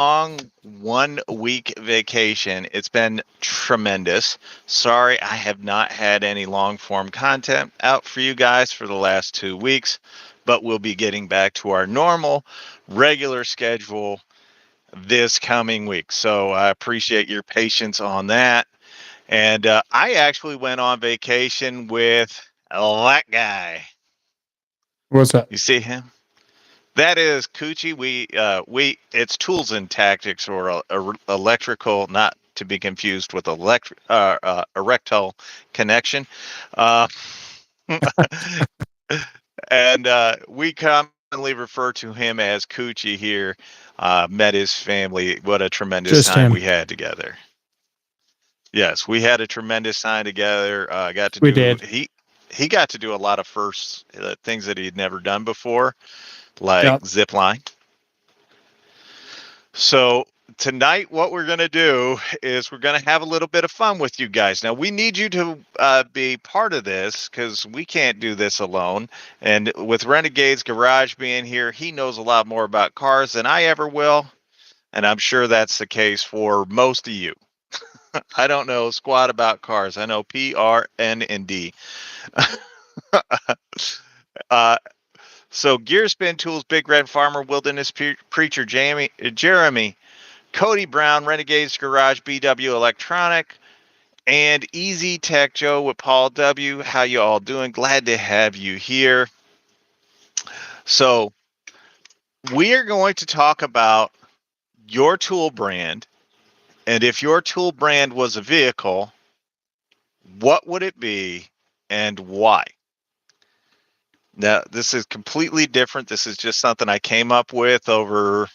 long 1 week vacation. It's been tremendous. Sorry, I have not had any long form content out for you guys for the last 2 weeks, but we'll be getting back to our normal, regular schedule this coming week. So I appreciate your patience on that. And I actually went on vacation with that guy. What's up? You see him? That is Coochie. It's Tools and Tactics, or electrical, not to be confused with erectile connection. Uh, and we commonly refer to him as Coochie here. Met his family. What a tremendous Just time him. we had together. Yes, we had a tremendous time together. Got to We do did. he got to do a lot of firsts, things that he'd never done before, like Yep. zip line. So tonight, what we're going to do is we're going to have a little bit of fun with you guys. Now, we need you to be part of this because we can't do this alone. And with Renegade's Garage being here, he knows a lot more about cars than I ever will. And I'm sure that's the case for most of you. I don't know squat about cars. I know P, R, N, and D. So Gear Spin Tools, Big Red Farmer, Wilderness Preacher, Jeremy, Cody Brown, Renegades Garage, BW Electronic, and Easy Tech Joe with Paul W. How you all doing? Glad to have you here. So we are going to talk about your tool brand, and if your tool brand was a vehicle, what would it be and why? Now, this is completely different. This is just something I came up with over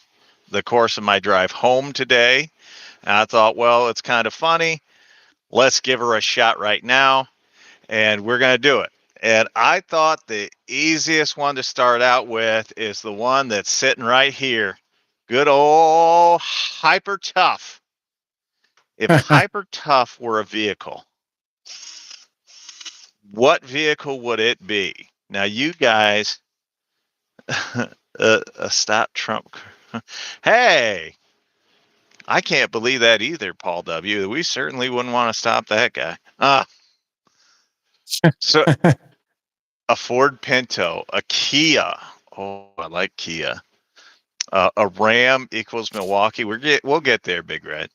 the course of my drive home today. And I thought, well, it's kind of funny. Let's give her a shot right now. And we're going to do it. And I thought the easiest one to start out with is the one that's sitting right here. Good old Hyper Tough. If Hyper Tough were a vehicle, what vehicle would it be? Now, you guys, stop Trump. Hey, I can't believe that either, Paul W. We certainly wouldn't want to stop that guy. So a Ford Pinto, a Kia. Oh, I like Kia. A Ram equals Milwaukee. We'll get there, Big Red.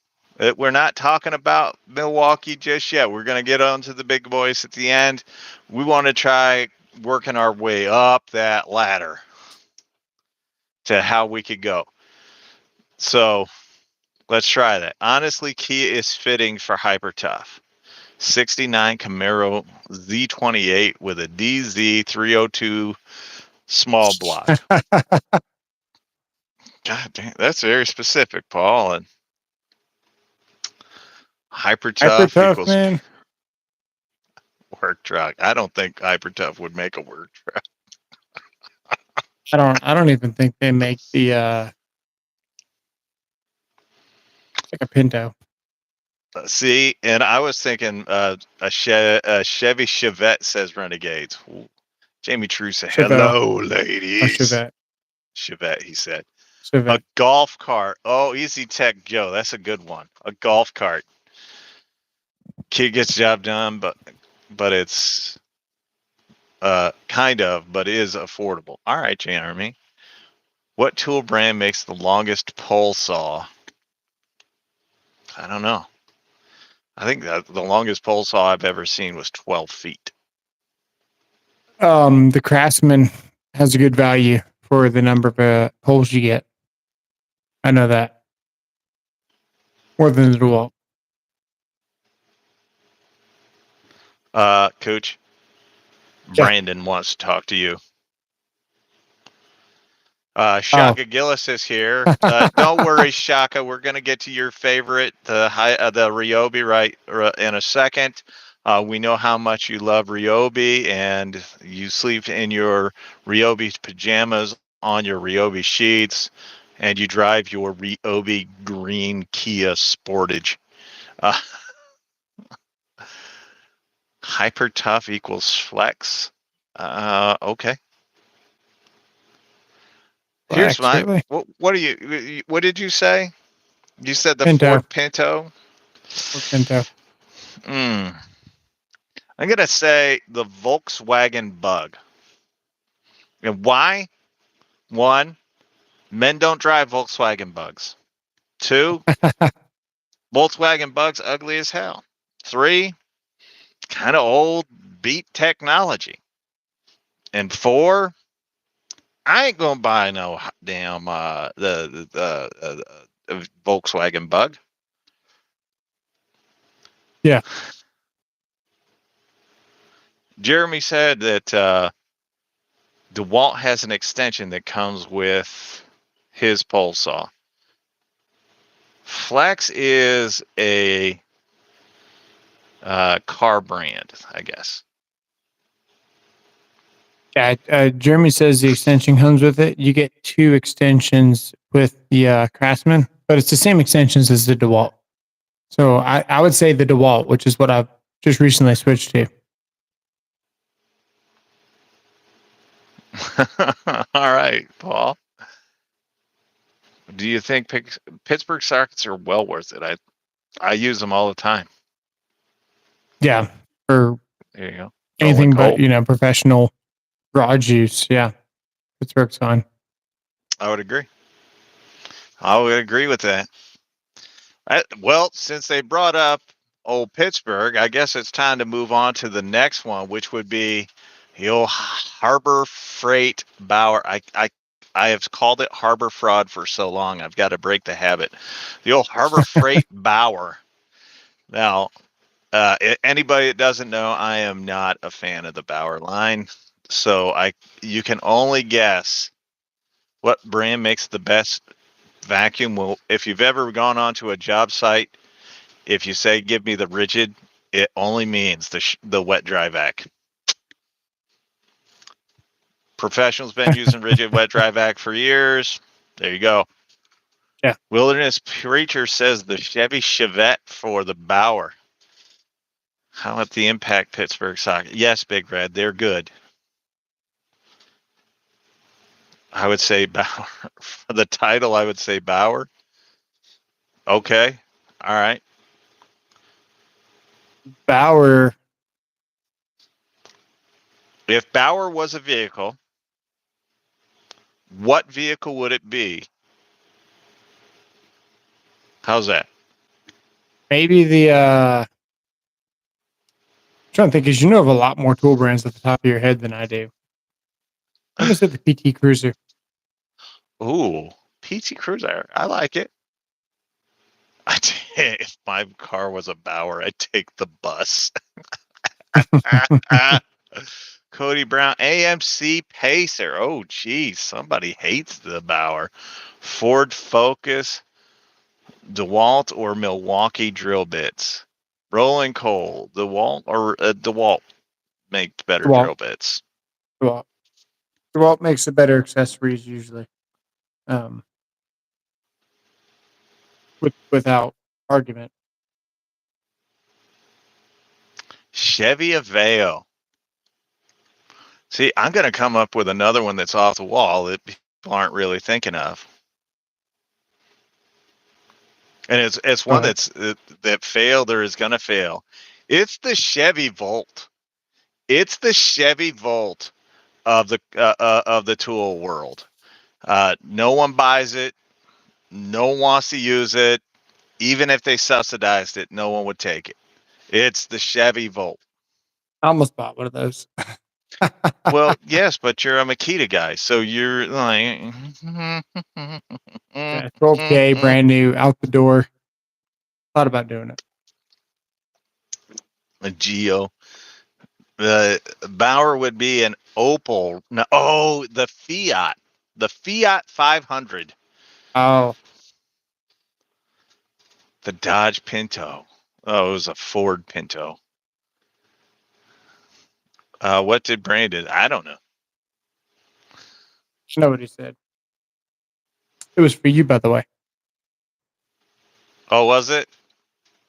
We're not talking about Milwaukee just yet. We're going to get on to the big boys at the end. We want to try working our way up that ladder to how we could go. So let's try that. Honestly, Kia is fitting for Hyper Tough. 69 Camaro Z28 with a DZ302 small block. God damn, that's very specific, Paul. And Hyper Tough equals man. work truck. I don't think Hyper Tough would make a work truck. I don't even think they make the like a Pinto. See, and I was thinking a Chevy Chevette, says Renegades. Ooh. Jamie True said, hello, ladies. Chevette. Chevette, he said. Chevette. A golf cart. Oh, Easy Tech Joe. That's a good one. A golf cart. Kid gets the job done, but it's kind of, but is affordable. All right, Jeremy. What tool brand makes the longest pole saw? I don't know. I think that the longest pole saw I've ever seen was 12 feet. The Craftsman has a good value for the number of poles you get. I know that. More than the DeWalt. Coach, Yeah. Brandon wants to talk to you. Shaka Gillis is here. Don't worry, Shaka. We're going to get to your favorite, the Ryobi, right in a second. We know how much you love Ryobi, and you sleep in your Ryobi pajamas on your Ryobi sheets, and you drive your Ryobi green Kia Sportage. Hyper Tough equals Flex. Okay. Here's my. Really? What did you say? You said the Pinto. Ford Pinto. Or Pinto. I'm gonna say the Volkswagen Bug. And why? One, men don't drive Volkswagen Bugs. Two, Volkswagen Bugs ugly as hell. Three, kind of old, beat technology. And four, I ain't gonna buy no damn Volkswagen Bug. Yeah. Jeremy said that DeWalt has an extension that comes with his pole saw. Flex is a car brand, I guess. Yeah. Jeremy says the extension comes with it. You get 2 extensions with the Craftsman, but it's the same extensions as the DeWalt. So I would say the DeWalt, which is what I've just recently switched to. All right, Paul. Do you think Pittsburgh sockets are well worth it? I use them all the time. Yeah. For There you go. anything but, professional garage use. Yeah. Pittsburgh's fine. I would agree. I would agree with that. Well, since they brought up old Pittsburgh, I guess it's time to move on to the next one, which would be the old Harbor Freight Bauer. I have called it Harbor Fraud for so long, I've got to break the habit. The old Harbor Freight Bauer. Now, anybody that doesn't know, I am not a fan of the Bauer line, so you can only guess what brand makes the best vacuum. Well, if you've ever gone onto a job site, if you say give me the ridgid, it only means the wet dry vac. Professionals been using ridgid wet dry vac for years. There you go. Yeah. Wilderness Preacher says the Chevy Chevette for the Bauer. How about the Impact Pittsburgh socket? Yes, Big Red, they're good. I would say Bauer. For the title, I would say Bauer. Okay. All right. Bauer. If Bauer was a vehicle, what vehicle would it be? How's that? Maybe the I'm trying to think, because you know of a lot more tool brands at the top of your head than I do. I'm gonna say the PT Cruiser. Ooh, PT Cruiser. I like it. If my car was a Bauer, I'd take the bus. Cody Brown, AMC Pacer. Oh, geez, somebody hates the Bauer. Ford Focus, DeWalt, or Milwaukee drill bits. Rolling Coal, DeWalt make better drill bits. DeWalt makes the better accessories usually. Without argument. Chevy Aveo. See, I'm going to come up with another one that's off the wall that people aren't really thinking of. And it's one that failed or is going to fail. It's the Chevy Volt. It's the Chevy Volt of the tool world. No one buys it. No one wants to use it. Even if they subsidized it, no one would take it. It's the Chevy Volt. I almost bought one of those. Well, yes, but you're a Makita guy, so you're like Yeah, 12K, brand new, out the door. Thought about doing it. a Geo. The Bauer would be an Opel. No, the Fiat 500. Oh, The Dodge Pinto. Oh, it was a Ford Pinto. What did Brandon? I don't know. you know what he said. It was for you, by the way. Oh, was it?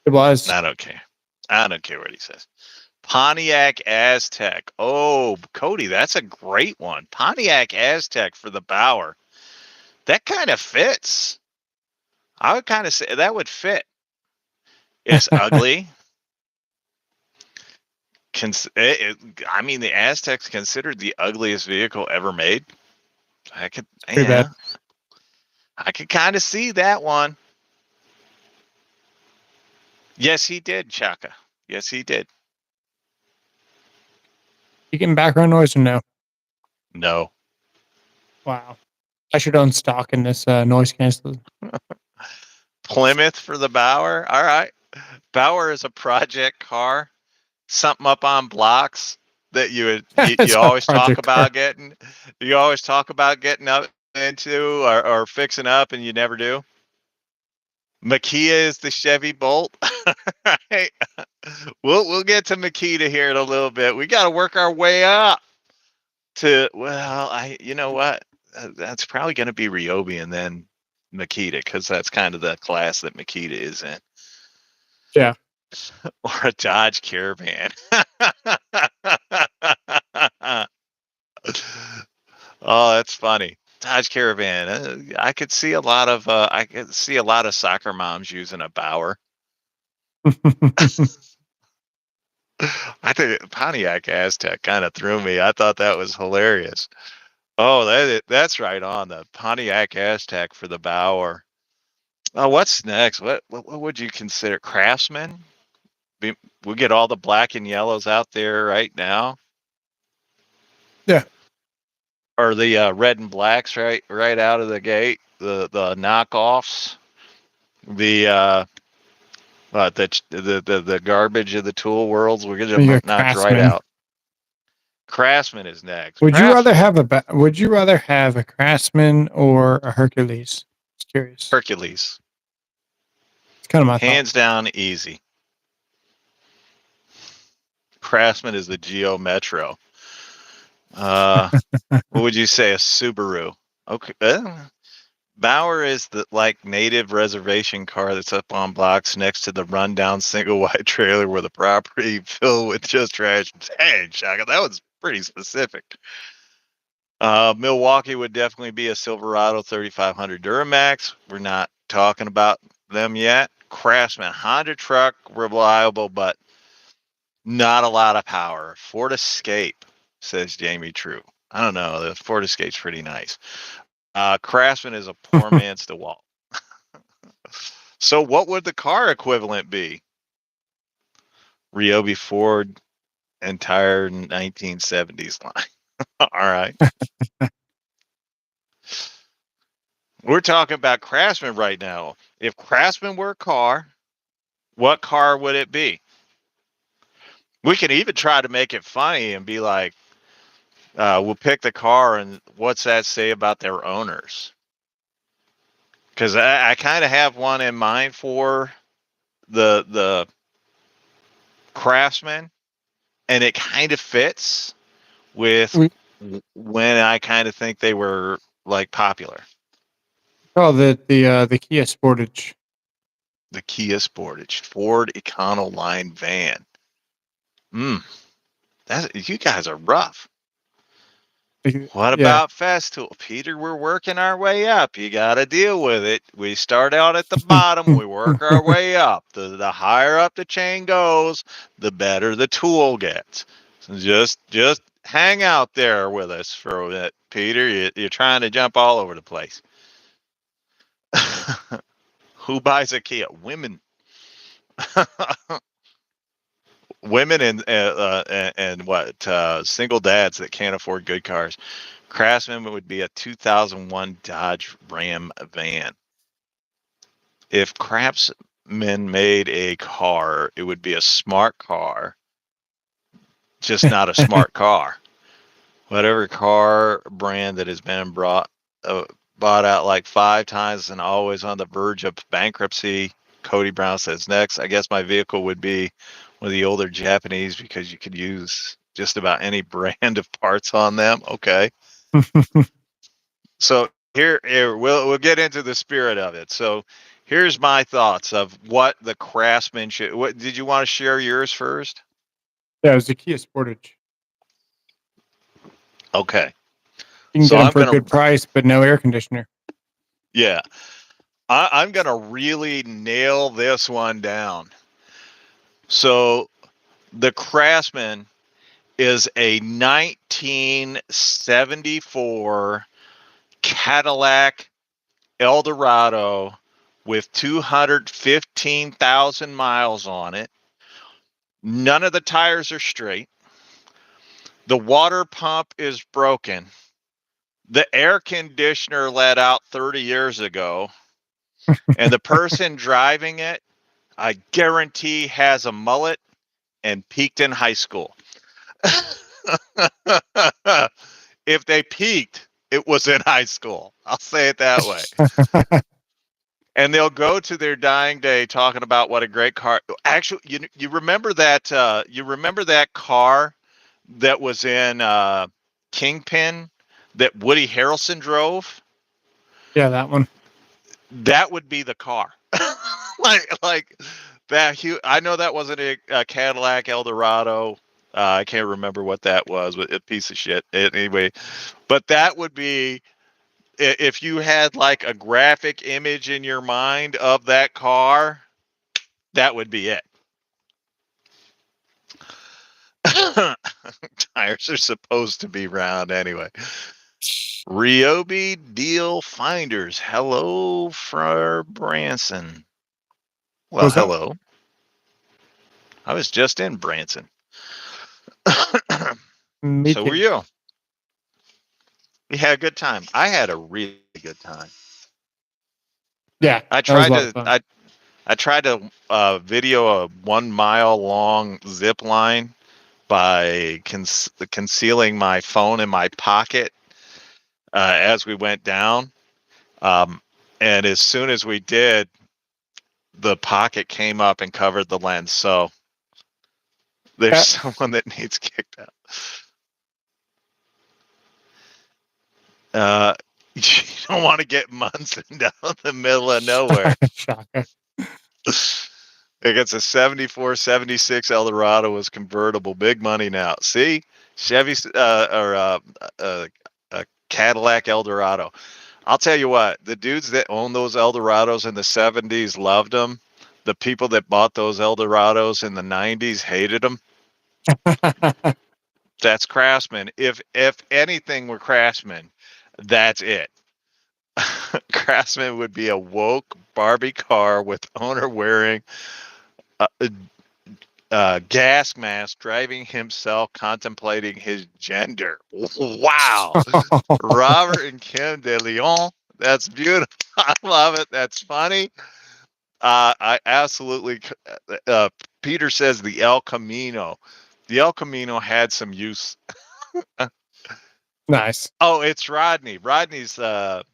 It was. I don't care. I don't care what he says. Pontiac Aztec. Oh, Cody, that's a great one. Pontiac Aztec for the Bauer. That kind of fits. I would kind of say that would fit. It's ugly. I mean, the Aztec's considered the ugliest vehicle ever made. I could, Pretty bad. I could kind of see that one. Yes, he did, Chaka. Yes, he did. You getting background noise or no? No. Wow. I should own stock in this noise canceling. Plymouth for the Bauer. All right. Bauer is a project car, something up on blocks that you It's a always talk project car. about getting. You always talk about getting up into or fixing up, and you never do. Makita is the Chevy Bolt. Right. We'll get to Makita here in a little bit. We got to work our way up to, well, you know what? That's probably going to be Ryobi and then Makita, because that's kind of the class that Makita is in. Yeah. Or a Dodge Caravan. Oh, that's funny. Dodge Caravan. I could see a lot of soccer moms using a Bauer. I think Pontiac Aztec kind of threw me. I thought that was hilarious. Oh, that's right on the Pontiac Aztec for the Bauer. Oh, what's next? What would you consider Craftsman? We get all the black and yellows out there right now. Yeah. Or the red and blacks right out of the gate. The knockoffs. The garbage of the tool worlds. We're gonna You got knocked right Craftsman. out. Craftsman is next. Would you rather have a Craftsman or a Hercules? Just curious. Hercules? It's kind of my thought. Hands down, easy. Craftsman is the Geo Metro. What would you say? A Subaru? Okay. Bauer is the native reservation car that's up on blocks next to the rundown single wide trailer with a property filled with just trash. Dang, Shaka, that was pretty specific. Milwaukee would definitely be a Silverado 3500 Duramax. We're not talking about them yet. Craftsman, Honda truck, reliable, but not a lot of power. Ford Escape, says Jamie True. I don't know. The Ford Escape's pretty nice. Craftsman is a poor man's DeWalt. So what would the car equivalent be? Ryobi Ford entire 1970s line. All right. We're talking about Craftsman right now. If Craftsman were a car, what car would it be? We can even try to make it funny and be like, we'll pick the car and what's that say about their owners? Because I kind of have one in mind for the Craftsman, and it kind of fits with when I kind of think they were popular. Oh, the Kia Sportage. The Kia Sportage, Ford Econoline van. You guys are rough. What about Festool? Peter, we're working our way up. You got to deal with it. We start out at the bottom. We work our way up. The higher up the chain goes, the better the tool gets. So just hang out there with us for a bit, Peter. You're trying to jump all over the place. Who buys a Kia? Women. Women and what? Single dads that can't afford good cars. Craftsman would be a 2001 Dodge Ram van. If Craftsman made a car, it would be a smart car, just not a smart car. Whatever car brand that has been bought out 5 times and always on the verge of bankruptcy. Cody Brown says next. I guess my vehicle would be one of the older Japanese because you could use just about any brand of parts on them. Okay. So here we'll get into the spirit of it. So here's my thoughts of what the Craftsman should. What did you want to share yours first? Yeah, it was the Kia Sportage. Okay. You can get them for a good price, but no air conditioner. Yeah. I'm going to really nail this one down. So the Craftsman is a 1974 Cadillac Eldorado with 215,000 miles on it. None of the tires are straight. The water pump is broken. The air conditioner let out 30 years ago. And the person driving it, I guarantee, has a mullet and peaked in high school. If they peaked, it was in high school. I'll say it that way. And they'll go to their dying day talking about what a great car. Actually, you remember that car that was in Kingpin that Woody Harrelson drove? Yeah, that one. That would be the car. like that. I know that wasn't a Cadillac Eldorado. I can't remember what that was, but a piece of shit. Anyway, but that would be, if you had like a graphic image in your mind of that car, that would be it. Tires are supposed to be round anyway. Ryobi Deal Finders. Hello for Branson. Well, What's up? hello. I was just in Branson. Me So were too. you? We had a good time. I had a really good time. Yeah, I that was a tried lot of to fun. I tried to video a 1 mile long zip line by concealing my phone in my pocket as we went down. And as soon as we did, the pocket came up and covered the lens. So there's Yeah. someone that needs kicked out. You don't want to get Munson down the middle of nowhere. Shocker. It's a 74, 76 Eldorado was convertible. Big money now. See? Chevy or a Cadillac Eldorado. I'll tell you what, the dudes that owned those Eldorados in the 70s loved them. The people that bought those Eldorados in the 90s hated them. That's Craftsman. If anything were Craftsman, that's it. Craftsman would be a woke Barbie car with owner wearing a gas mask, driving himself, contemplating his gender. Wow. Robert and Kim de Leon. That's beautiful. I love it. That's funny. I absolutely. Peter says the El Camino. The El Camino had some use. Nice. Oh, it's Rodney. Rodney's the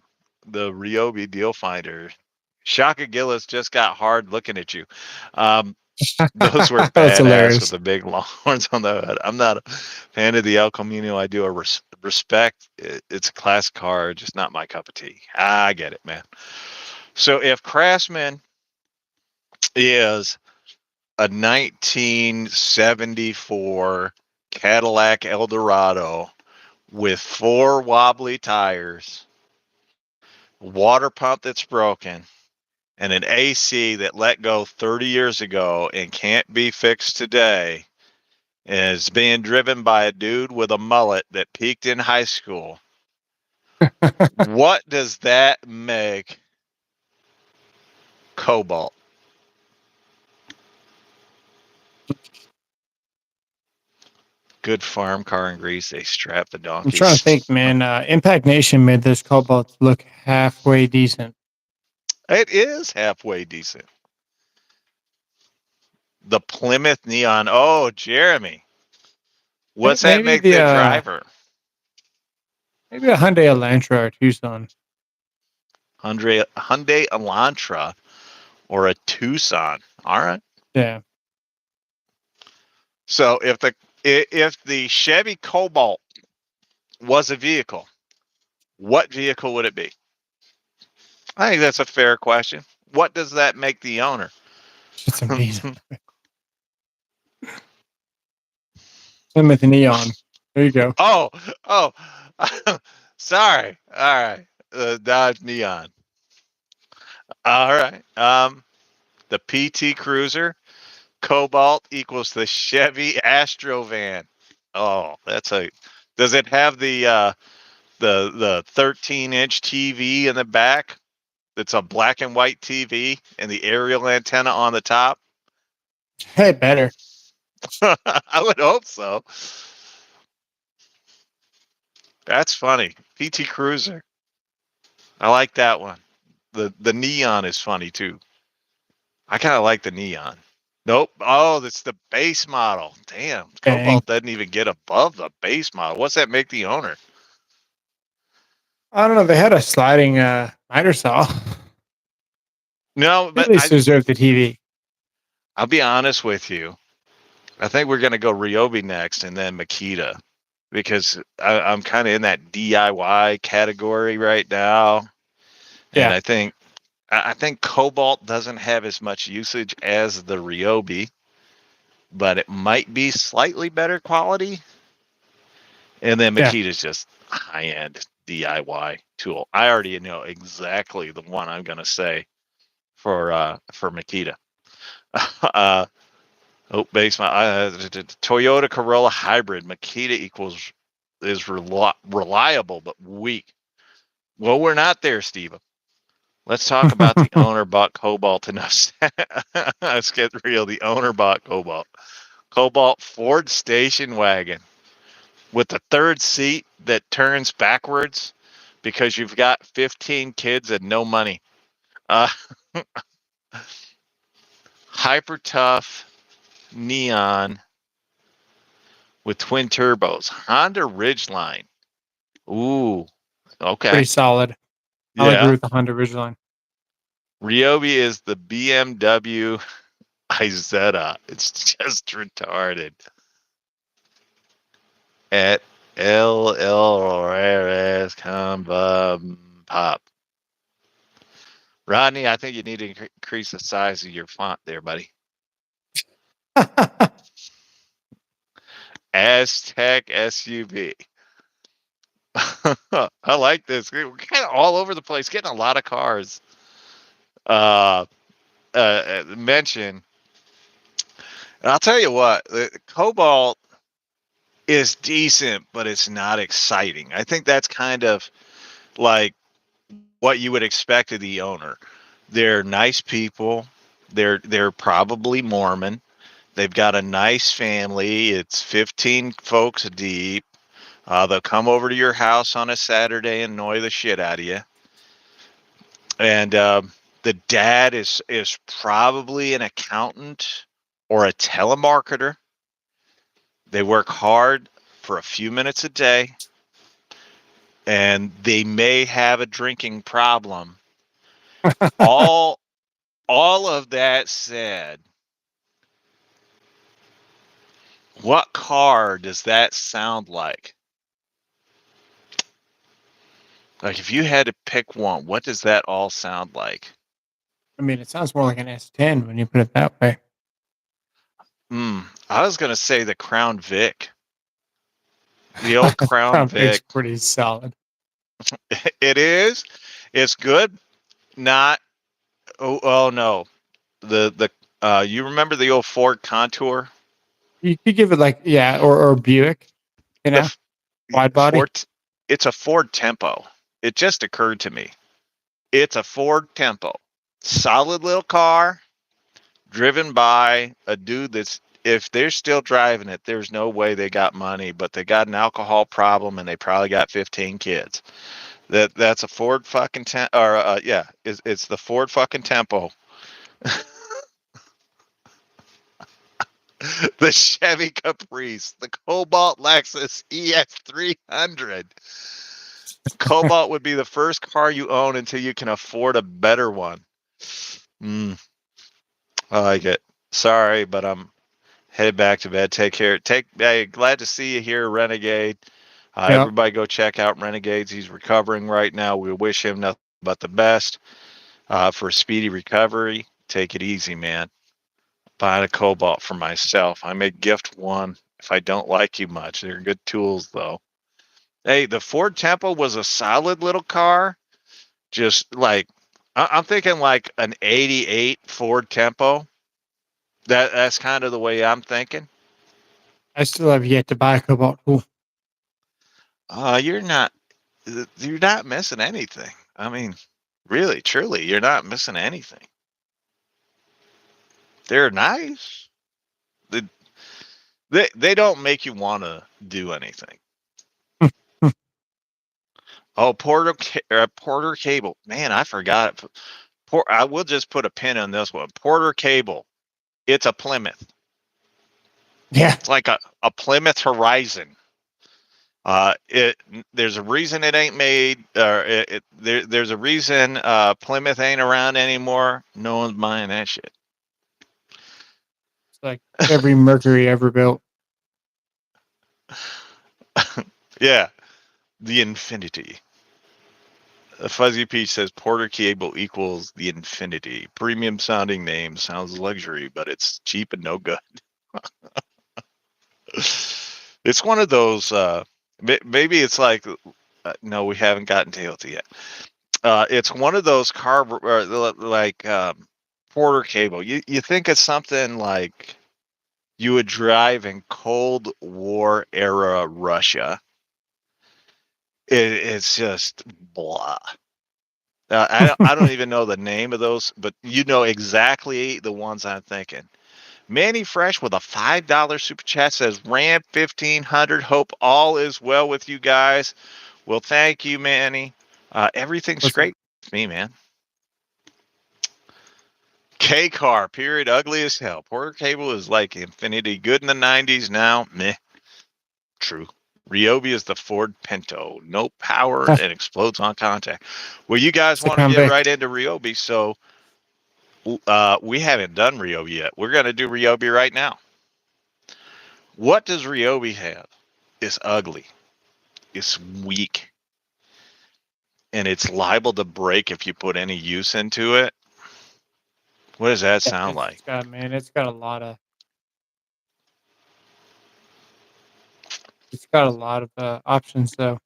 Ryobi deal finder. Shaka Gillis just got hard looking at you. Those were That's badass with hilarious. the big longhorns on the hood. I'm not a fan of the El Camino. I do a respect. It's a class car, just not my cup of tea. I get it, man. So if Craftsman is a 1974 Cadillac Eldorado with 4 wobbly tires, water pump that's broken, and an AC that let go 30 years ago and can't be fixed today, and is being driven by a dude with a mullet that peaked in high school, what does that make Cobalt? Good farm car and grease. They strap the I'm trying to donkeys. think, man. Impact Nation made this Cobalt look halfway decent. It is halfway decent. The Plymouth Neon. Oh, Jeremy. What's that Maybe make the driver? maybe a Hyundai Elantra or Tucson. Hyundai Elantra or a Tucson. All right. Yeah. So if the Chevy Cobalt was a vehicle, what vehicle would it be? I think that's a fair question. What does that make the owner? It's amazing. Plymouth Neon. There you go. Oh, sorry. All right. Dodge Neon. All right. The PT Cruiser Cobalt equals the Chevy AstroVan. Oh, that's a. Does it have the 13-inch TV in the back? It's a black and white TV and the aerial antenna on the top. Hey, better. I would hope so. That's funny. PT Cruiser. I like that one. The neon is funny too. I kind of like the neon. Nope. Oh, that's the base model. Damn. Dang. Cobalt doesn't even get above the base model. What's that make the owner? I don't know. They had a sliding miter saw. No, At but least deserved the TV. I'll be honest with you. I think we're going to go Ryobi next and then Makita because I'm kind of in that DIY category right now. And Yeah. I think Cobalt doesn't have as much usage as the Ryobi, but it might be slightly better quality. And then Yeah. Makita's just high end DIY tool. I already know exactly the one I'm going to say for Makita. uh, base my Toyota Corolla hybrid Makita is reliable but weak. Well, we're not there, Steve. Let's talk about the owner bought Cobalt enough. Let's get real. The owner bought Cobalt. Cobalt Ford station wagon with the third seat that turns backwards because you've got 15 kids and no money. Uh, Hyper tough neon with twin turbos. Honda Ridgeline. Ooh, Pretty okay. solid. I'll agree Yeah. with the Honda Ridgeline. Ryobi is the BMW Isetta. It's just retarded. At LLRS Pop. Rodney, I think you need to increase the size of your font there, buddy. Aztec SUV. I like this. We're kind of all over the place, getting a lot of cars. Mention. And I'll tell you what, the Cobalt is decent, but it's not exciting. I think that's kind of like what you would expect of the owner. They're nice people. They're probably Mormon. They've got a nice family. It's 15 folks deep. They'll come over to your house on a Saturday and annoy the shit out of you. And the dad is probably an accountant or a telemarketer. They work hard for a few minutes a day, and they may have a drinking problem. All of that said, what car does that sound like? Like if you had to pick one, what does that all sound like? I mean, it sounds more like an S10 when you put it that way. I was gonna say the Crown Vic. The old Crown Crown Vic's Vic. pretty solid. It is. It's good. Not. Oh no. The you remember the old Ford Contour? You could give it like, yeah, or Buick, you know, The wide body. Ford. It's a Ford Tempo. It just occurred to me. It's a Ford Tempo. Solid little car, driven by a dude that's. If they're still driving it, there's no way they got money, but they got an alcohol problem and they probably got 15 kids. That's a Ford fucking yeah, it's the Ford fucking Tempo. The Chevy Caprice, the Cobalt Lexus EX300. Cobalt would be the first car you own until you can afford a better one. I like it. Sorry, but I'm headed back to bed. Take care. Glad to see you here, Renegade. Yeah. Everybody go check out Renegades. He's recovering right now. We wish him nothing but the best for a speedy recovery. Take it easy, man. Buying a Cobalt for myself. I may gift one if I don't like you much. They're good tools, though. Hey, the Ford Tempo was a solid little car. Just like I'm thinking like an 88 Ford Tempo. That's kind of the way I'm thinking. I still have yet to buy a Cobalt tool. You're not missing anything. I mean, really, truly, you're not missing anything. They're nice. They don't make you want to do anything. Oh, Porter cable. Man, I forgot it. I will just put a pin on this one. Porter cable. It's a Plymouth. Yeah. It's like a Plymouth Horizon. There's a reason it ain't made. There's a reason Plymouth ain't around anymore. No one's buying that shit. It's like every Mercury ever built. Yeah, the Infinity. Fuzzy Peach says Porter cable equals the Infinity. Premium sounding name, sounds luxury, but it's cheap and no good. It's one of those. Maybe it's like. No, we haven't gotten to Hilti yet. It's one of those Porter cable. You think it's something like you would drive in Cold War era Russia. It's just blah. I don't even know the name of those, but you know exactly the ones I'm thinking. Manny Fresh with a $5 super chat says Ram 1500. Hope all is well with you guys. Well, thank you, Manny. Everything's great with me, man. K car, period. Ugly as hell. Porter cable is like Infinity. Good in the 90s now. Meh. True. Ryobi is the Ford Pinto. No power and explodes on contact. Well, you guys want to get right into Ryobi, so we haven't done Ryobi yet. We're going to do Ryobi right now. What does Ryobi have? It's ugly. It's weak. And it's liable to break if you put any use into it. What does that sound like? It's got a lot of. It's got a lot of options though.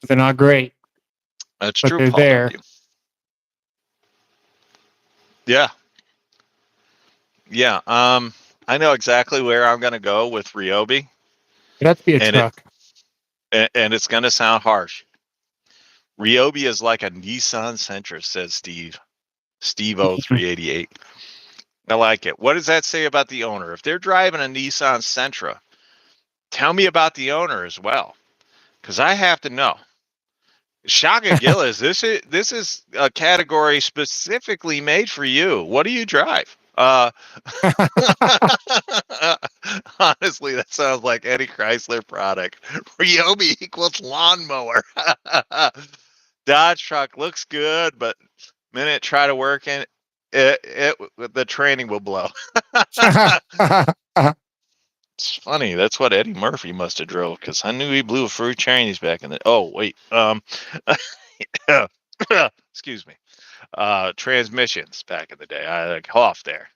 They're not great. That's but true, they're Paul there. W. Yeah. Yeah. I know exactly where I'm going to go with Ryobi. It'd have to be a truck. And it's going to sound harsh. Ryobi is like a Nissan Sentra, says Steve. Steve0388. I like it. What does that say about the owner? If they're driving a Nissan Sentra, tell me about the owner as well, because I have to know. Shaka Gillis, this is a category specifically made for you. What do you drive? Honestly, that sounds like any Chrysler product. Ryobi equals lawnmower. Dodge truck looks good, but minute try to work in it, the training will blow. It's funny. That's what Eddie Murphy must have drove, because I knew he blew a fruit Chinese back in the. Oh wait, excuse me. Transmissions back in the day. I like off there.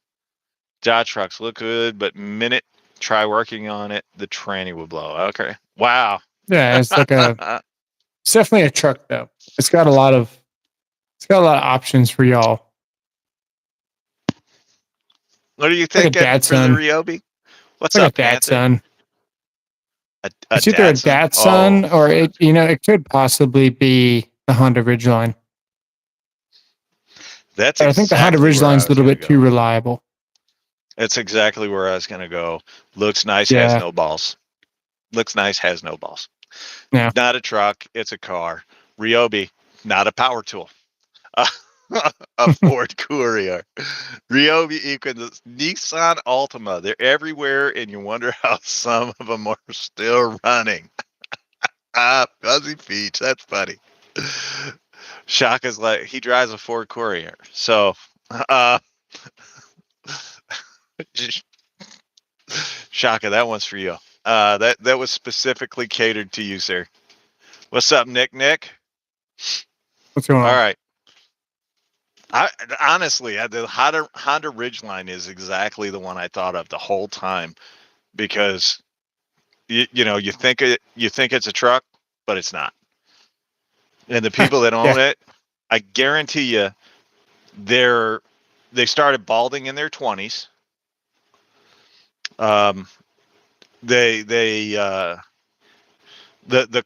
Dodge trucks look good, but minute try working on it, the tranny will blow. Okay. Wow. Yeah, it's like it's definitely a truck though. It's got a lot of options for y'all. What do you think for the Ryobi? What's like up, a Datsun? It's either a Datsun or it could possibly be the Honda Ridgeline. But I think the Honda Ridgeline is a little bit too reliable. That's exactly where I was going to go. Looks nice, has no balls. Looks nice, has no balls. Yeah. Not a truck, it's a car. Ryobi, not a power tool. A Ford Courier. Ryobi equals Nissan Altima. They're everywhere, and you wonder how some of them are still running. Fuzzy Peach. That's funny. Shaka's like, he drives a Ford Courier. So, Shaka, that one's for you. That was specifically catered to you, sir. What's up, Nick? What's going on? All right. Honestly, the Honda Ridgeline is exactly the one I thought of the whole time, because you think it's a truck, but it's not. And the people that own it, I guarantee you, they started balding in their 20s. The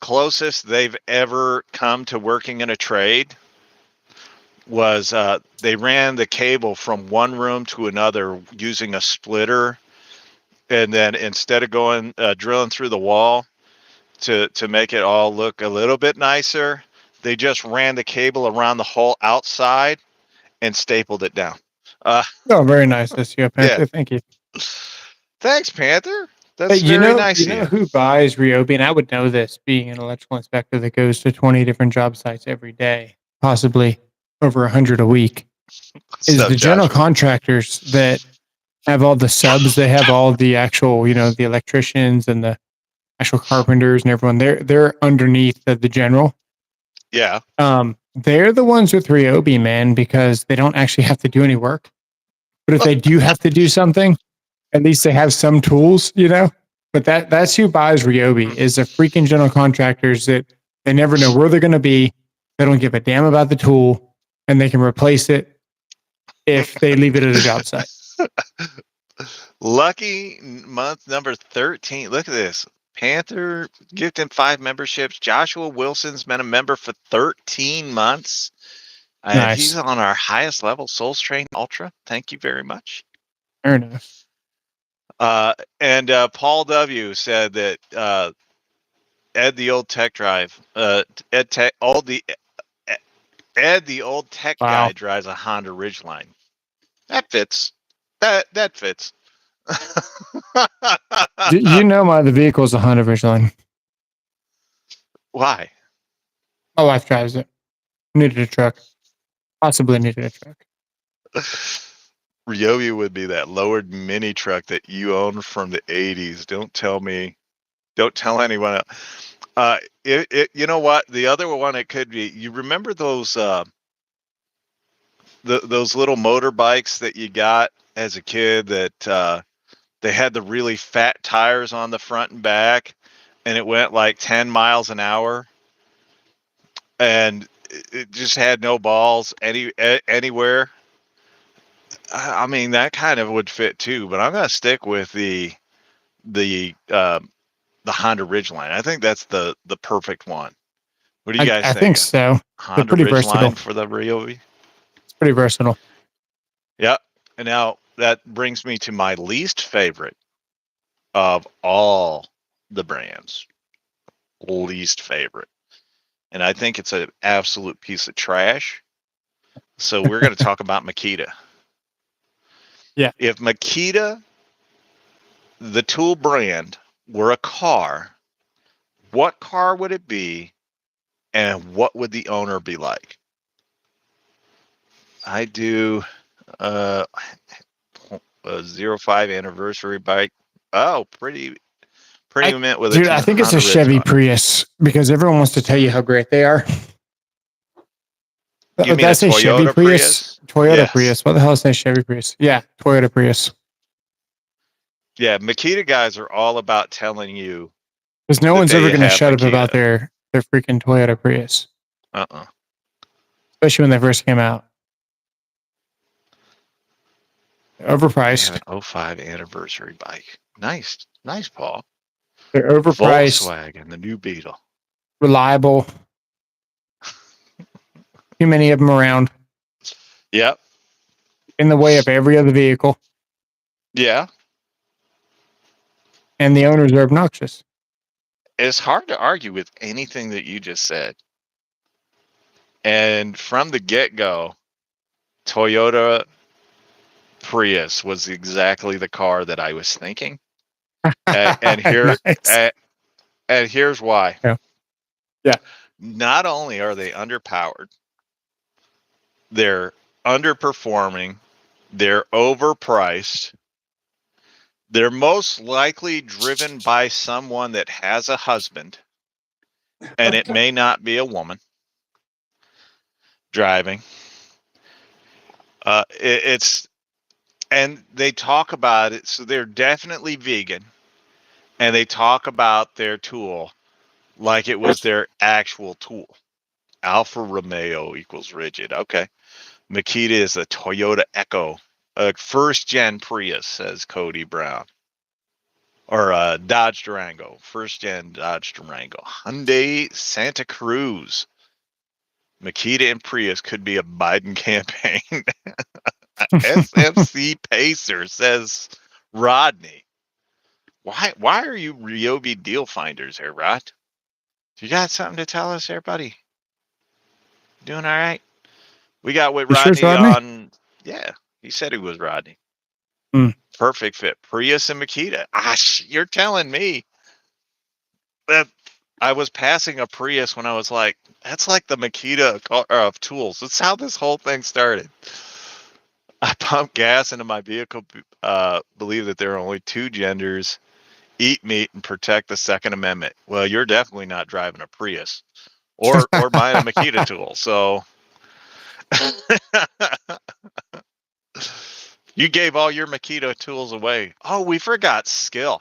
closest they've ever come to working in a trade was they ran the cable from one room to another using a splitter, and then instead of going drilling through the wall to make it all look a little bit nicer, they just ran the cable around the whole outside and stapled it down. Oh, very nice, SEO Panther. Yeah. Thank you. Thanks, Panther. Hey, That's very nice you of know you. who buys Ryobi, and I would know this being an electrical inspector that goes to 20 different job sites every day, possibly over 100 a week, What's is up, the general Joshua? contractors that have all the subs. They have all the actual, the electricians and the actual carpenters and everyone. They're underneath the general. Yeah. They're the ones with Ryobi, man, because they don't actually have to do any work. But if they do have to do something, at least they have some tools, But that's who buys Ryobi is the freaking general contractors that they never know where they're going to be. They don't give a damn about the tool, and they can replace it if they leave it at a job site. Lucky month number 13. Look at this. Panther gifting 5 memberships. Joshua Wilson's been a member for 13 months. And Nice. he's on our highest level, SoAlz Train Ultra. Thank you very much. Fair enough. And Paul W. said that Ed the old tech drive, Ed tech, Ed the old tech guy drives a Honda Ridgeline. That fits. That fits. The vehicle's a Honda Ridgeline. Why? My wife drives it. Needed a truck. Possibly needed a truck. Ryobi would be that lowered mini truck that you owned from the 80s. Don't tell anyone else. You know what? The other one it could be, you remember those those little motorbikes that you got as a kid that they had the really fat tires on the front and back, and it went like 10 miles an hour, and it just had no balls anywhere. I mean, that kind of would fit too, but I'm gonna stick with the Honda Ridgeline. I think that's the perfect one. What do you guys I think think? so. They're Honda pretty versatile. Ridgeline for the Ryobi? It's pretty versatile. Yep. And now that brings me to my least favorite of all the brands. Least favorite. And I think it's an absolute piece of trash. So we're going to talk about Makita. Yeah. If Makita, the tool brand, were a car, what car would it be, and what would the owner be like? I do a 05 anniversary bike. Oh, pretty mint with Dude, I think it's a Chevy Prius because everyone wants to tell you how great they are. You mean a Toyota Prius? Toyota Yes. Prius. What the hell is that Chevy Prius? Yeah, Toyota Prius. Yeah, Makita guys are all about telling you. Because no one's ever going to shut up about their freaking Toyota Prius. Especially when they first came out. Overpriced. They have an 05 anniversary bike. Nice, Paul. They're overpriced. Volkswagen, the new Beetle. Reliable. Too many of them around. Yep. In the way of every other vehicle. Yeah. And the owners are obnoxious. It's hard to argue with anything that you just said. And from the get-go, Toyota Prius was exactly the car that I was thinking. And here, nice. And here's why. Yeah. Not only are they underpowered, they're underperforming, they're overpriced, they're most likely driven by someone that has a husband, and it may not be a woman driving. And they talk about it, so they're definitely vegan, and they talk about their tool like it was their actual tool. Alfa Romeo equals rigid. Okay. Makita is a Toyota Echo. First gen Prius, says Cody Brown. Or Dodge Durango. First gen Dodge Durango. Hyundai Santa Cruz. Makita and Prius could be a Biden campaign. SFC Pacer, says Rodney. Why are you Ryobi deal finders here, Rod? You got something to tell us there, buddy? Doing all right? We got with You sure it's Rodney Rodney? on. Yeah, he said he was Rodney. Hmm. Perfect fit. Prius and Makita. You're telling me that I was passing a Prius when I was like, that's like the Makita of tools. That's how this whole thing started. I pump gas into my vehicle, believe that there are only two genders, eat meat and protect the Second Amendment. Well, you're definitely not driving a Prius or buying a Makita tool. So you gave all your Makita tools away. Oh, we forgot skill.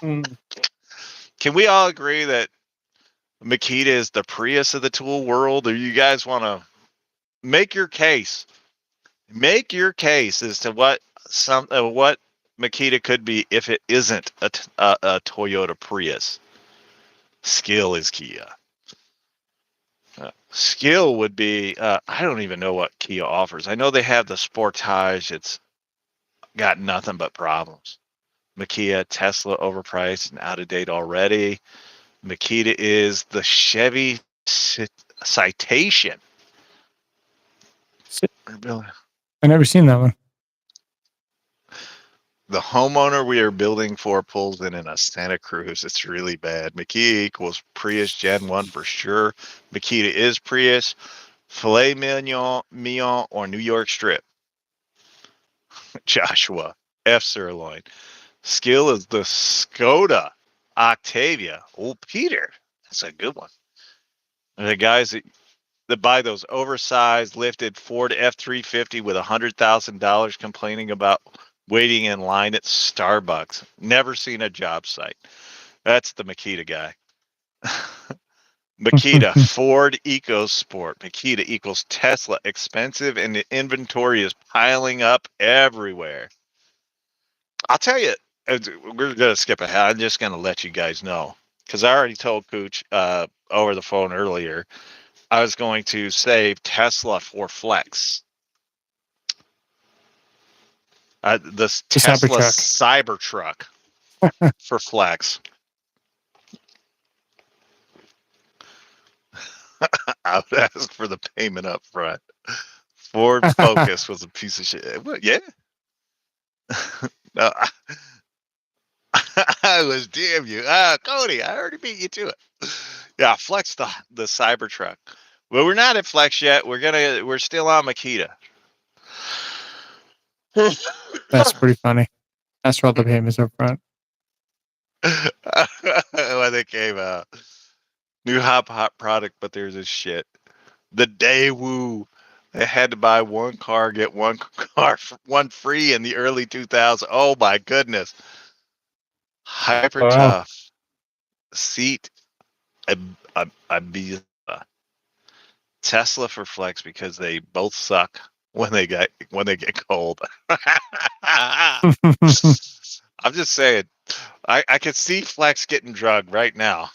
Hmm. Can we all agree that Makita is the Prius of the tool world, or you guys want to make your case? Make your case as to what Makita could be if it isn't a Toyota Prius. Skill is Kia. Skill would be I don't even know what Kia offers. I know they have the Sportage. It's got nothing but problems. Makita, Tesla overpriced and out of date already. Makita is the Chevy Citation. I never seen that one. The homeowner we are building for pulls in a Santa Cruz. It's really bad. Makita equals Prius Gen 1 for sure. Makita is Prius. Filet mignon or New York strip. Joshua. F sirloin. Skill is the Skoda Octavia. Oh, Peter. That's a good one. The guys that buy those oversized lifted Ford F-350 with $100,000 complaining about waiting in line at Starbucks. Never seen a job site. That's the Makita guy. Makita, Ford EcoSport. Makita equals Tesla, expensive, and the inventory is piling up everywhere. I'll tell you, we're going to skip ahead. I'm just going to let you guys know, because I already told Cooch over the phone earlier, I was going to save Tesla for Flex. This The Tesla Cybertruck. Cybertruck for Flex. I would ask for the payment up front. Ford Focus was a piece of shit. Well, yeah. No, I was damn you. Cody, I already beat you to it. Yeah, Flex the Cybertruck. Well, we're not at Flex yet. We're still on Makita. That's pretty funny. That's for all the payments up front. When they came out. New hot product, but there's this shit. The Daewoo. They had to buy one car, get one free in the early 2000s. Oh my goodness. Hyper Wow. tough. Seat Ibiza. Tesla for Flex because they both suck when they get cold. I'm just saying. I could see Flex getting drugged right now.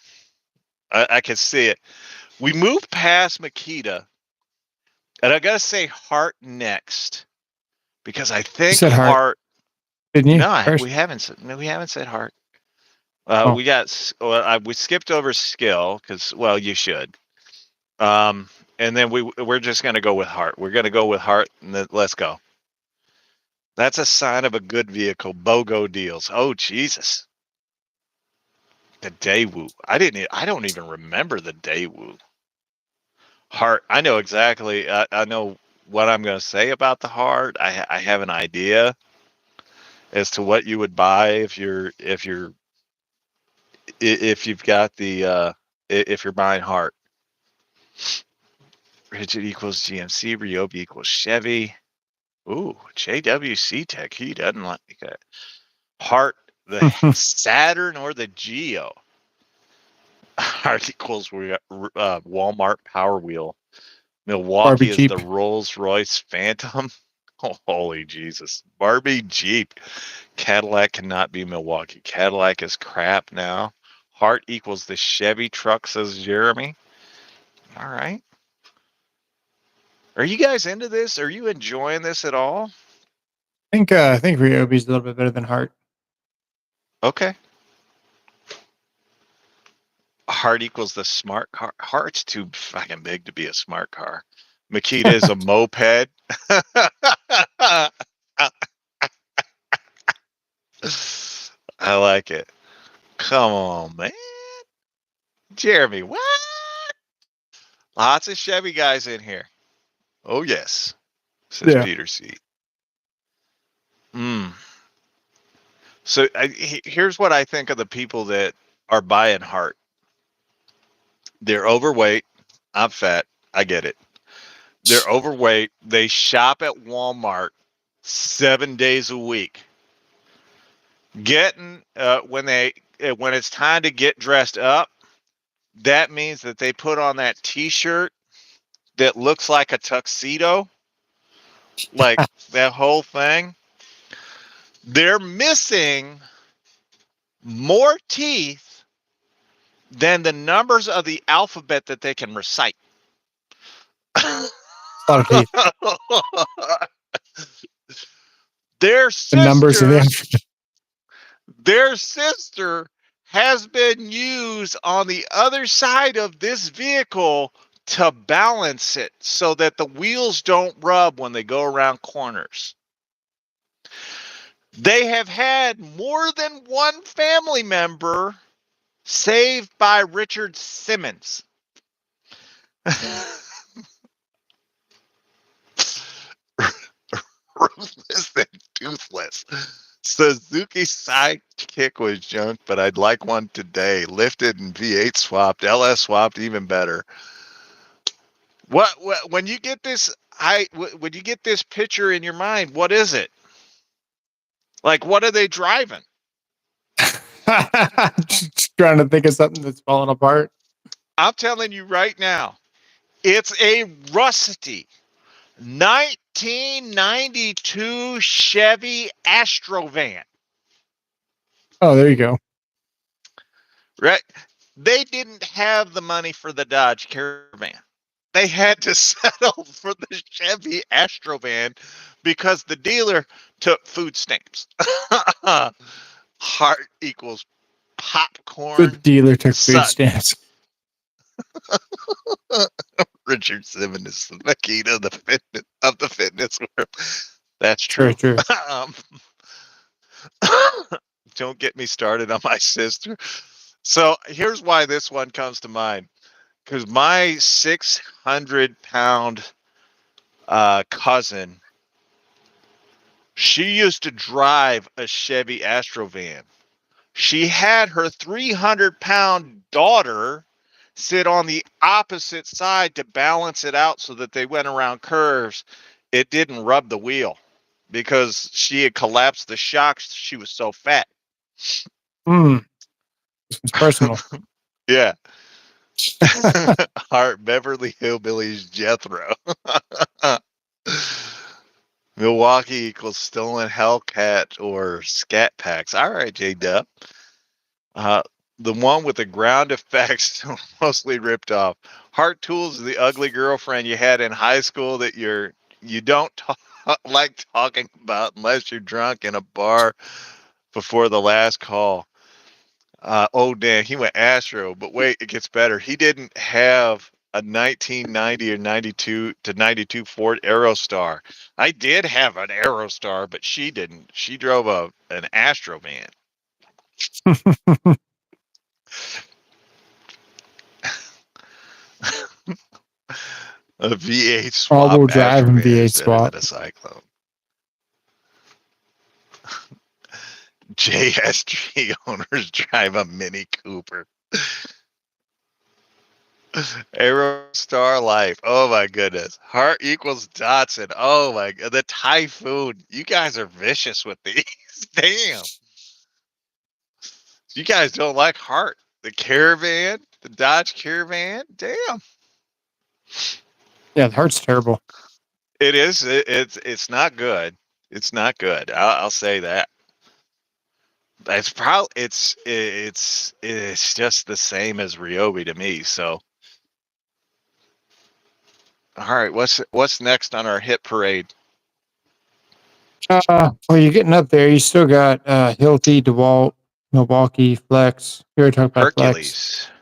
I could see it. We moved past Makita, and I gotta say Hart next because I You think said heart, Hart. didn't you? No, First. we haven't said Hart. Oh. We skipped over skill because you should. And then we're just gonna go with Hart. We're gonna go with Hart, and then let's go. That's a sign of a good vehicle. BOGO deals. Oh Jesus. The Daewoo. I don't even remember the Daewoo. Hart. I know exactly. I know what I'm going to say about the Hart. I have an idea as to what you would buy if you've got the if you're buying Hart. Ridgid equals GMC. Ryobi equals Chevy. Ooh, JWC Tech. He doesn't like that. Hart, the Saturn or the Geo. Heart equals Walmart Power Wheel. Barbie Milwaukee is Jeep. the Rolls Royce Phantom. Oh, holy Jesus. Barbie Jeep. Cadillac cannot be Milwaukee. Cadillac is crap now. Heart equals the Chevy truck, says Jeremy. All right. Are you guys into this? Are you enjoying this at all? I think Ryobi's a little bit better than Heart. Okay. Heart equals the smart car. Heart's too fucking big to be a smart car. Makita is a moped. I like it. Come on, man. Jeremy, what? Lots of Chevy guys in here. Oh, yes, says Yeah. Peter C. So here's what I think of the people that are buying Heart. They're overweight. I'm fat. I get it. They're overweight. They shop at Walmart 7 days a week. Getting when it's time to get dressed up, that means that they put on that T-shirt that looks like a tuxedo, like that whole thing. They're missing more teeth than the numbers of the alphabet that they can recite. A lot of teeth. Their The numbers of the sister, their sister has been used on the other side of this vehicle to balance it so that the wheels don't rub when they go around corners. They have had more than one family member saved by Richard Simmons. Ruthless and toothless. Suzuki Sidekick was junk, but I'd like one today. Lifted and V8 swapped, LS swapped, even better. What when you get this? When you get this picture in your mind, what is it? Like, what are they driving? Just trying to think of something that's falling apart. I'm telling you right now, it's a rusty 1992 Chevy AstroVan. Oh, there you go. Right? They didn't have the money for the Dodge Caravan. They had to settle for the Chevy AstroVan because the dealer took food stamps. Heart equals The popcorn. dealer took food Suck. stamps. Richard Simmons is the Makita of the fitness world. That's Very true. true. Um, don't get me started on my sister. So here's why this one comes to mind. Because my 600-pound cousin, she used to drive a Chevy AstroVan. She had her 300-pound daughter sit on the opposite side to balance it out so that they went around curves. It didn't rub the wheel because she had collapsed the shocks. She was so fat. This was personal. Yeah. Heart Beverly Hillbillies Jethro. Milwaukee equals stolen Hellcat or Scat Packs. All right, J Dub. The one with the ground effects mostly ripped off. Heart Tools is the ugly girlfriend you had in high school that you don't like talking about unless you're drunk in a bar before the last call. Oh damn, he went Astro, but wait, it gets better. He didn't have a 1990 or 92 to 92 Ford Aerostar. I did have an Aerostar, but she didn't. She drove an AstroVan. A V8 swap All-wheel drive and AstroVan is V8 better swap. than a Cyclone. JSG owners drive a Mini Cooper. Aerostar Life. Oh my goodness. Heart equals Datsun. Oh my god. The Typhoon. You guys are vicious with these. Damn. You guys don't like Heart. The Caravan. Dodge Caravan. Damn. Yeah, the heart's terrible. It is. It's not good. It's not good. I'll say that. It's probably it's just the same as Ryobi to me. So, all right. What's next on our hit parade? Well, you're getting up there. You still got Hilti, DeWalt, Milwaukee, Flex. We already talked about Flex. Hercules. I'm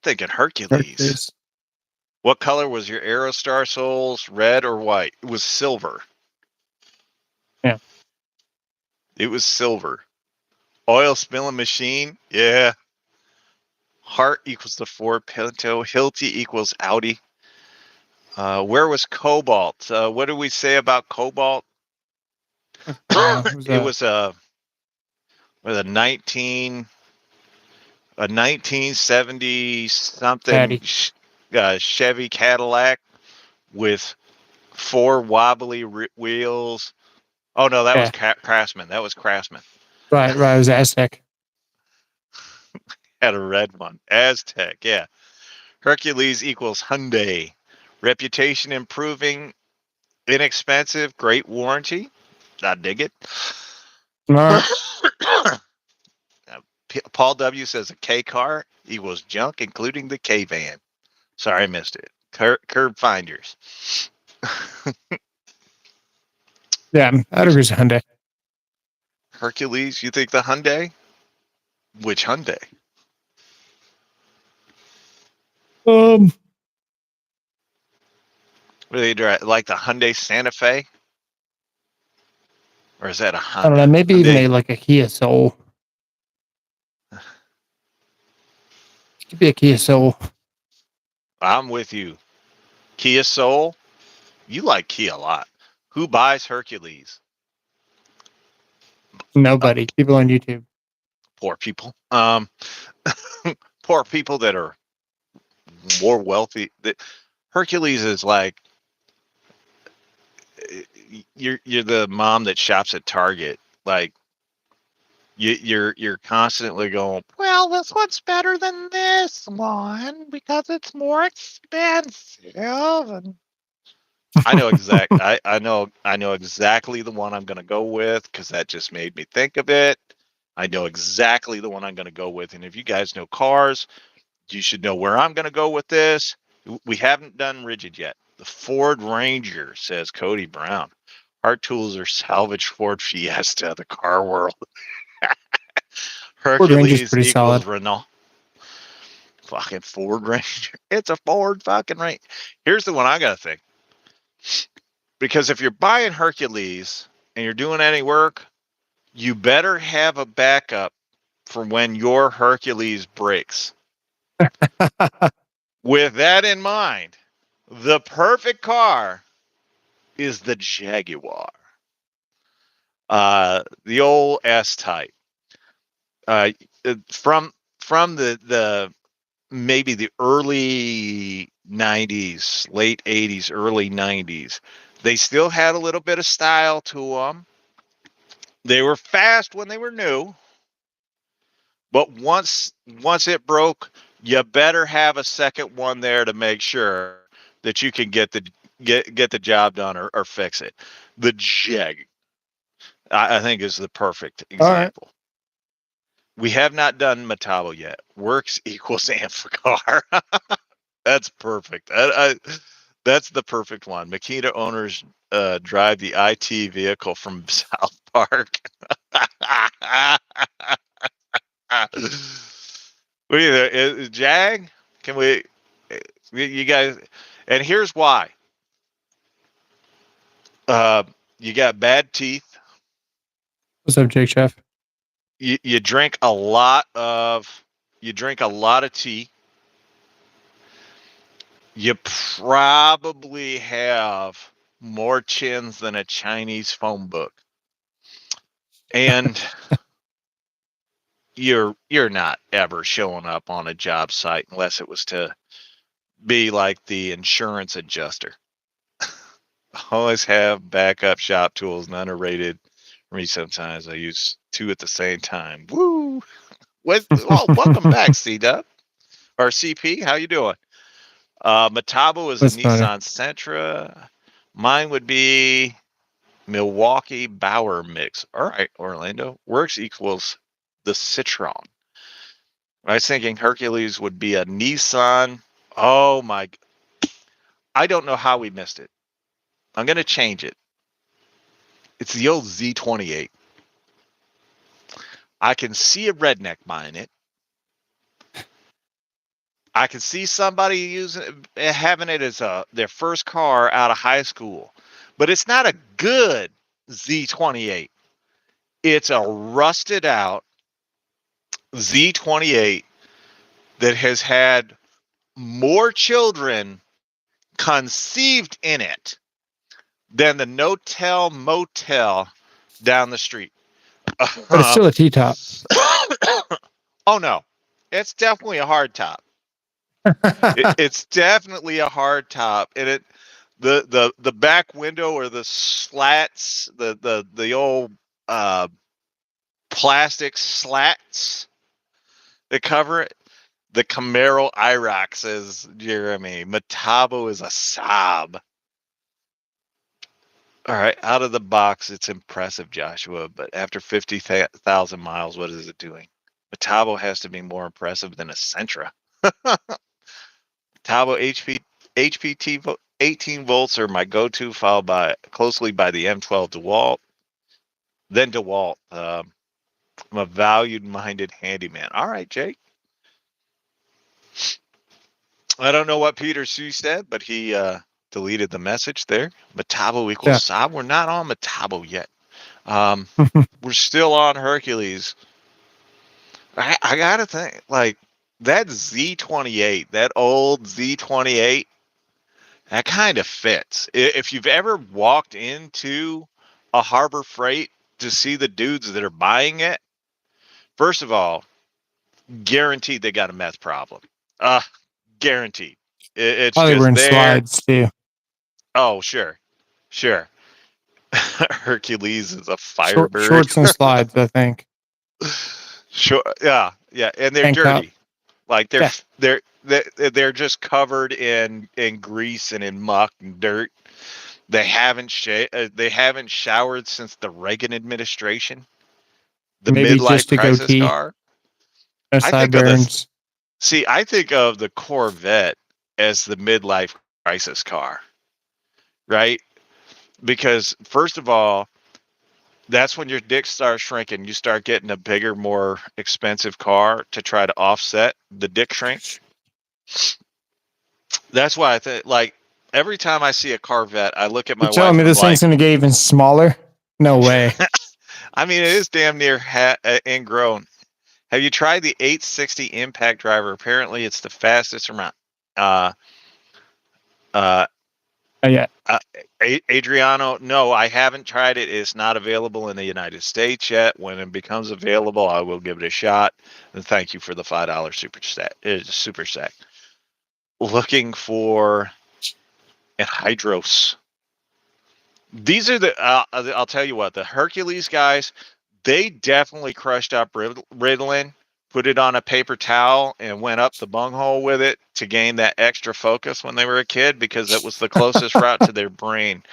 thinking Hercules. Hercules. What color was your Aerostar SoAlz? Red or white? It was silver. Yeah. It was silver. Oil spilling machine. Yeah. Heart equals the Ford Pinto. Hilti equals Audi. Where was Cobalt? What did we say about Cobalt? It was a 1970 something Chevy Cadillac with 4 wobbly wheels. Oh no, that was Craftsman. That was Craftsman. Right. It was Aztec. Had a red one. Aztec, yeah. Hercules equals Hyundai. Reputation improving, inexpensive, great warranty. I dig it. Right. Paul W says a K car equals junk, including the K van. Sorry, I missed it. Curb finders. Yeah, I'd agree with Hyundai. Hercules, you think the Hyundai? Which Hyundai? What do they drive? Like the Hyundai Santa Fe? Or is that a Honda? I don't know. Maybe even like a Kia Soul. It could be a Kia Soul. I'm with you. Kia Soul? You like Kia a lot. Who buys Hercules? Nobody. People on YouTube. Poor people. Poor people that are more wealthy. Hercules is like you're the mom that shops at Target. Like you're constantly going, well, this one's better than this one because it's more expensive. And I know I know exactly the one I'm going to go with because that just made me think of it. I know exactly the one I'm going to go with, and if you guys know cars, you should know where I'm going to go with this. We haven't done rigid yet. The Ford Ranger, says Cody Brown. Our tools are salvage Ford Fiesta, the car world. Hercules equals solid. Renault. Fucking Ford Ranger. It's a Ford fucking Ranger. Here's the one I got to think. Because if you're buying Hercules and you're doing any work, you better have a backup for when your Hercules breaks. With that in mind, the perfect car is the Jaguar. The old S-Type. From the maybe the early 90s, late 80s, early 90s, they still had a little bit of style to them. They were fast when they were new. But once it broke, you better have a second one there to make sure that you can get the job done or fix it. The Jag, I think, is the perfect example. Right. We have not done Metabo yet. Works equals Amphicar. That's perfect. That's the perfect one. Makita owners drive the IT vehicle from South Park. What do you think? Jag? Can we? You guys? And here's why. You got bad teeth. What's up, Jake Chef? You drink a lot of tea. You probably have more chins than a Chinese phone book, and you're not ever showing up on a job site unless it was to be like the insurance adjuster. Always have backup shop tools. None are rated. For me, sometimes I use 2 at the same time. Woo! Welcome back, C-Dub. or CP. How you doing? Metabo is a That's funny. Nissan Sentra. Mine would be Milwaukee Bauer mix. All right, Orlando. Works equals the Citron. I was thinking Hercules would be a Nissan. Oh my! I don't know how we missed it. I'm gonna change it. It's the old Z28. I can see a redneck buying it. I can see somebody using having it as their first car out of high school, but it's not a good Z28. It's a rusted out Z28 that has had more children conceived in it than the no-tell motel down the street. But it's still a T-top. Oh no, it's definitely a hard top. It's definitely a hard top, and the back window or the slats, the old uh, plastic slats that cover it. The Camaro IROC, says Jeremy. Metabo is a sob. All right, out of the box, it's impressive, Joshua. But after 50,000 miles, what is it doing? Metabo has to be more impressive than a Sentra. Metabo HPT 18 volts are my go-to, followed by closely by the M12 DeWalt. Then DeWalt. I'm a valued-minded handyman. All right, Jake. I don't know what Peter C said, but he deleted the message there. Metabo equals Saab. We're not on Metabo yet. We're still on Hercules. I gotta think, like, that Z28, that old Z28, that kind of fits. If you've ever walked into a Harbor Freight to see the dudes that are buying it, first of all, guaranteed they got a meth problem. Guaranteed. It's Probably just wearing there. slides too. Oh, sure. Hercules is a firebird. Shorts and slides, I think. Sure. Yeah. And they're Tank top. dirty. Like they're just covered in grease and in muck and dirt. They haven't showered since the Reagan administration. The Maybe midlife just a crisis goatee. car. No I think of sideburns. I think of the Corvette as the midlife crisis car, right? Because first of all, that's when your dick starts shrinking. You start getting a bigger, more expensive car to try to offset the dick shrink. That's why I think, like, every time I see a Corvette, I look at my You're telling wife me and I'm this thing's like, going to get even smaller? No way. I mean, it is damn near ingrown. Have you tried the 860 impact driver? Apparently, it's the fastest around. Yeah. Adriano, no, I haven't tried it. It's not available in the United States yet. When it becomes available, I will give it a shot. And thank you for the $5 super stack. Looking for a Hydros. These are I'll tell you what, the Hercules guys, they definitely crushed up Ritalin, put it on a paper towel, and went up the bunghole with it to gain that extra focus when they were a kid, because it was the closest route to their brain.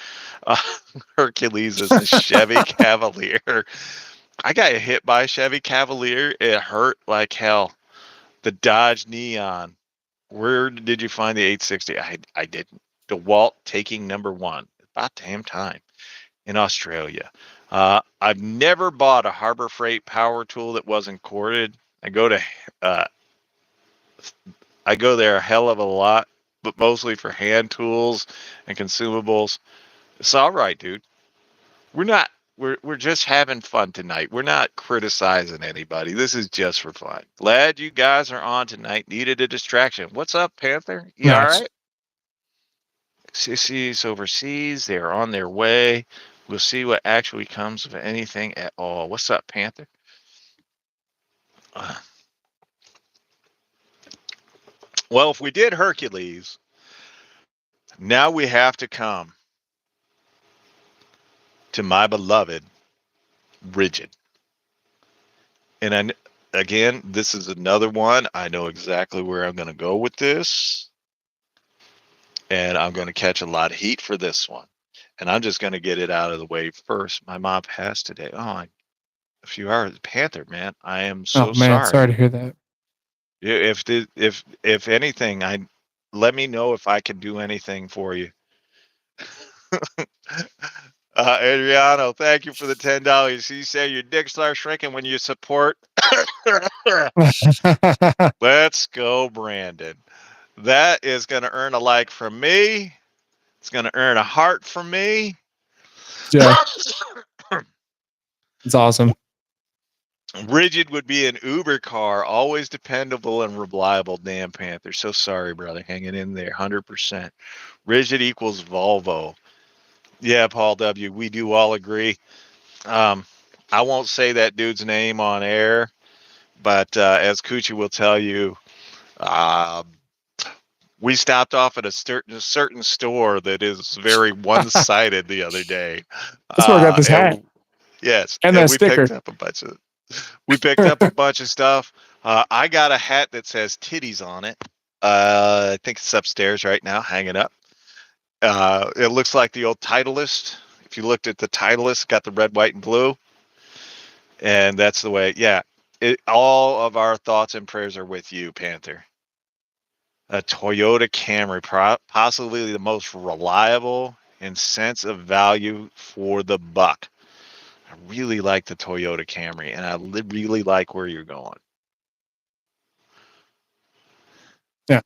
Hercules is a Chevy Cavalier. I got hit by a Chevy Cavalier. It hurt like hell. The Dodge Neon. Where did you find the 860? I didn't. DeWalt taking number one. About damn time. In Australia. I've never bought a Harbor Freight power tool that wasn't corded. I go there a hell of a lot, but mostly for hand tools and consumables. It's all right, dude. We're just having fun tonight. We're not criticizing anybody. This is just for fun. Glad you guys are on tonight. Needed a distraction. What's up, Panther? You all right? Sissies overseas. They're on their way. We'll see what actually comes of anything at all. What's up, Panther? Well, if we did Hercules, now we have to come to my beloved Ridgid. And Again, this is another one. I know exactly where I'm going to go with this. And I'm going to catch a lot of heat for this one. And I'm just going to get it out of the way first. My mom passed today. A few hours. Panther, man. I am Oh so man, sorry sorry. to hear that. If anything, let me know if I can do anything for you. Adriano, thank you for the $10. You say your dick starts shrinking when you support. Let's go, Brandon. That is going to earn a like from me. It's going to earn a heart from me. Yeah, it's awesome. Rigid would be an Uber car, always dependable and reliable. Damn Panther. So sorry, brother. Hanging in there, 100%. Rigid equals Volvo. Yeah, Paul W. We do all agree. I won't say that dude's name on air, but as Coochie will tell you, uh, we stopped off at a certain store that is very one-sided the other day. That's where I got this hat Yes, and and that sticker. we picked up a bunch of stuff. I got a hat that says titties on it. I think it's upstairs right now, hanging up. It looks like the old Titleist. If you looked at the Titleist, got the red, white, and blue, and that's the way. Yeah, all of our thoughts and prayers are with you, Panther. A Toyota Camry, possibly the most reliable and sense of value for the buck. I really like the Toyota Camry, and I really like where you're going. Yeah.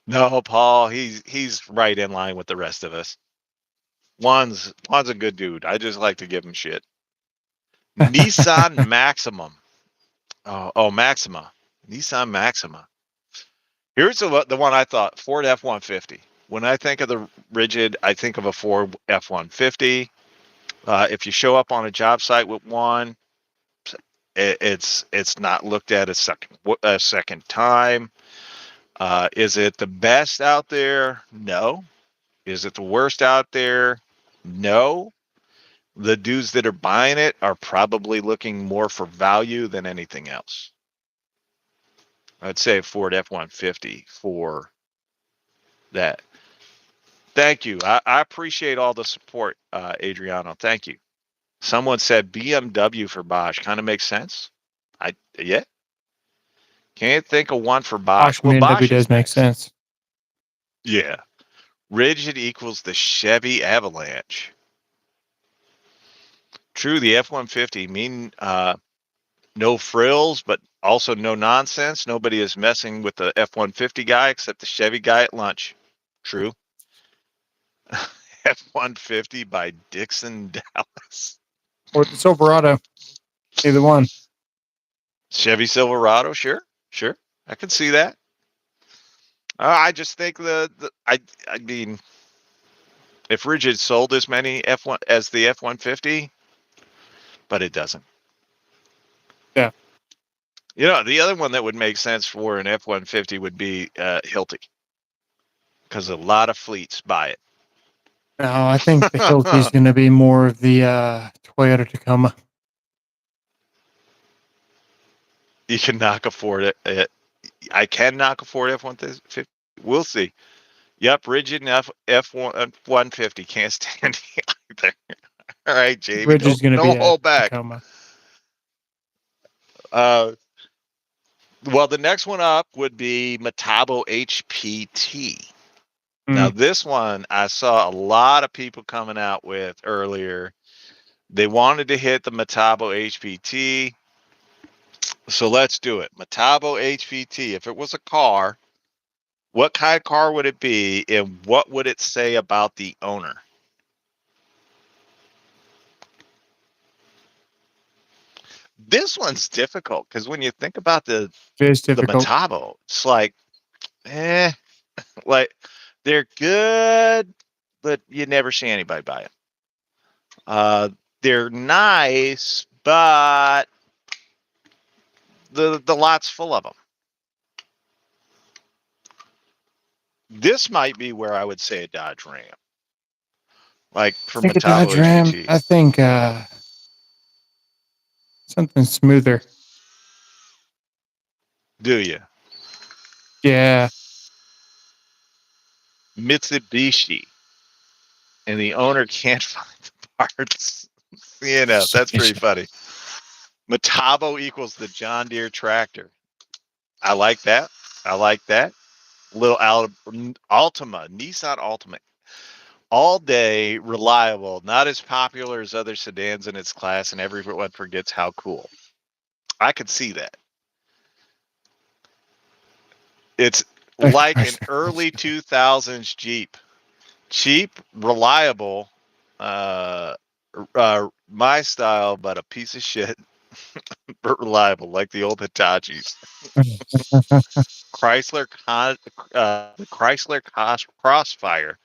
No, Paul, he's right in line with the rest of us. Juan's a good dude. I just like to give him shit. Nissan Maximum. Maxima. Nissan Maxima. Here's the one I thought, Ford F-150. When I think of the rigid, I think of a Ford F-150. If you show up on a job site with one, it's not looked at a second time. Is it the best out there? No. Is it the worst out there? No. The dudes that are buying it are probably looking more for value than anything else. I'd say Ford F-150 for that. Thank you. I appreciate all the support, Adriano. Thank you. Someone said BMW for Bosch. Kind of makes sense. Yeah. Can't think of one for Bosch. Bosch Well, BMW Bosch is does make next. sense. Yeah. Rigid equals the Chevy Avalanche. True, the F-150 mean no frills, but also no nonsense. Nobody is messing with the F-150 guy except the Chevy guy at lunch. True. F-150 by Dixon Dallas. Or the Silverado. Either one. Chevy Silverado, sure. I can see that. I just think I mean, if Rigid sold as many F1 as the F-150, but it doesn't. Yeah. The other one that would make sense for an F-150 would be Hilti, because a lot of fleets buy it. No, I think the Hilti is going to be more of the Toyota Tacoma. You cannot afford it. I cannot afford F-150. We'll see. Yep, Rigid and F-150 can't stand either. All right, Jamie, Bridge is going to be don't a hold back. Tacoma. Well, the next one up would be Metabo HPT. Now, this one I saw a lot of people coming out with earlier. They wanted to hit the Metabo HPT. So let's do it. Metabo HPT. If it was a car, what kind of car would it be, and what would it say about the owner? This one's difficult because when you think about the Metabo, it's like, like they're good, but you never see anybody buy it. They're nice, but the lot's full of them. This might be where I would say a Dodge Ram, like for I think a Metabo Dodge Ram. HPT. I think something smoother. Do you? Yeah. Mitsubishi, and the owner can't find the parts. That's pretty funny. Metabo equals the John Deere tractor. I like that. Little Altima, Nissan Altima. All day, reliable, not as popular as other sedans in its class, and everyone forgets how cool. I could see that. It's like an early 2000s Jeep. Cheap, reliable, my style, but a piece of shit, but reliable, like the old Hitachis. The Chrysler Crossfire.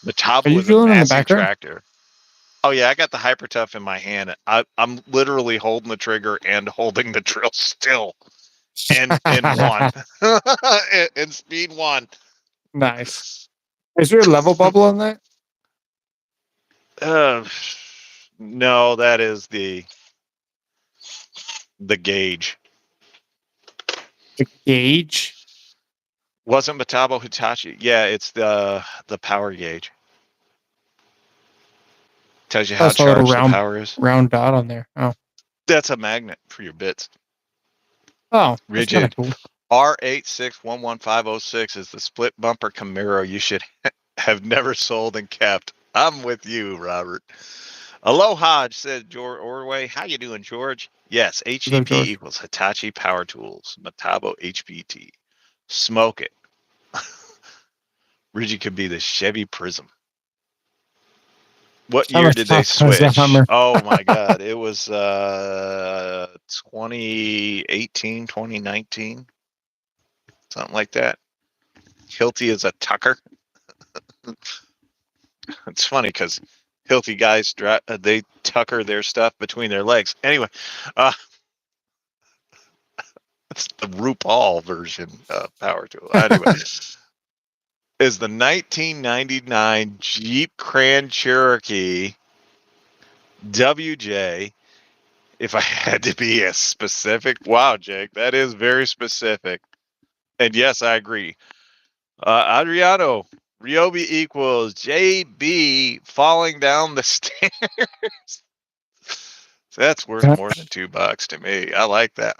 Are Metabo you is a feeling in the massive background? tractor. Oh yeah, I got the Hyper Tough in my hand. I'm literally holding the trigger and holding the drill still. And in one, in speed one. Nice. Is there a level bubble on that? No, that is the gauge. The gauge? Wasn't Metabo Hitachi? Yeah, it's the power gauge. Tells you how That's a little charged the power is. round dot on there. Oh. That's a magnet for your bits. Oh, that's kind Ridgid. of cool. R8611506 is the split bumper Camaro you should have never sold and kept. I'm with you, Robert. Aloha said George Orway. How you doing, George? Yes, HEP equals Hitachi Power Tools. Metabo HPT. Smoke it. Ridgid could be the Chevy Prism. What year did they switch? Oh my God. It was 2018, 2019. Something like that. Hilti is a tucker. It's funny because Hilti guys, they tucker their stuff between their legs. Anyway, that's the RuPaul version of Power Tool. Anyway, is the 1999 Jeep Grand Cherokee WJ. If I had to be as specific, wow, Jake, that is very specific. And yes, I agree. Adriano, Ryobi equals JB falling down the stairs. So that's worth more than $2 to me. I like that.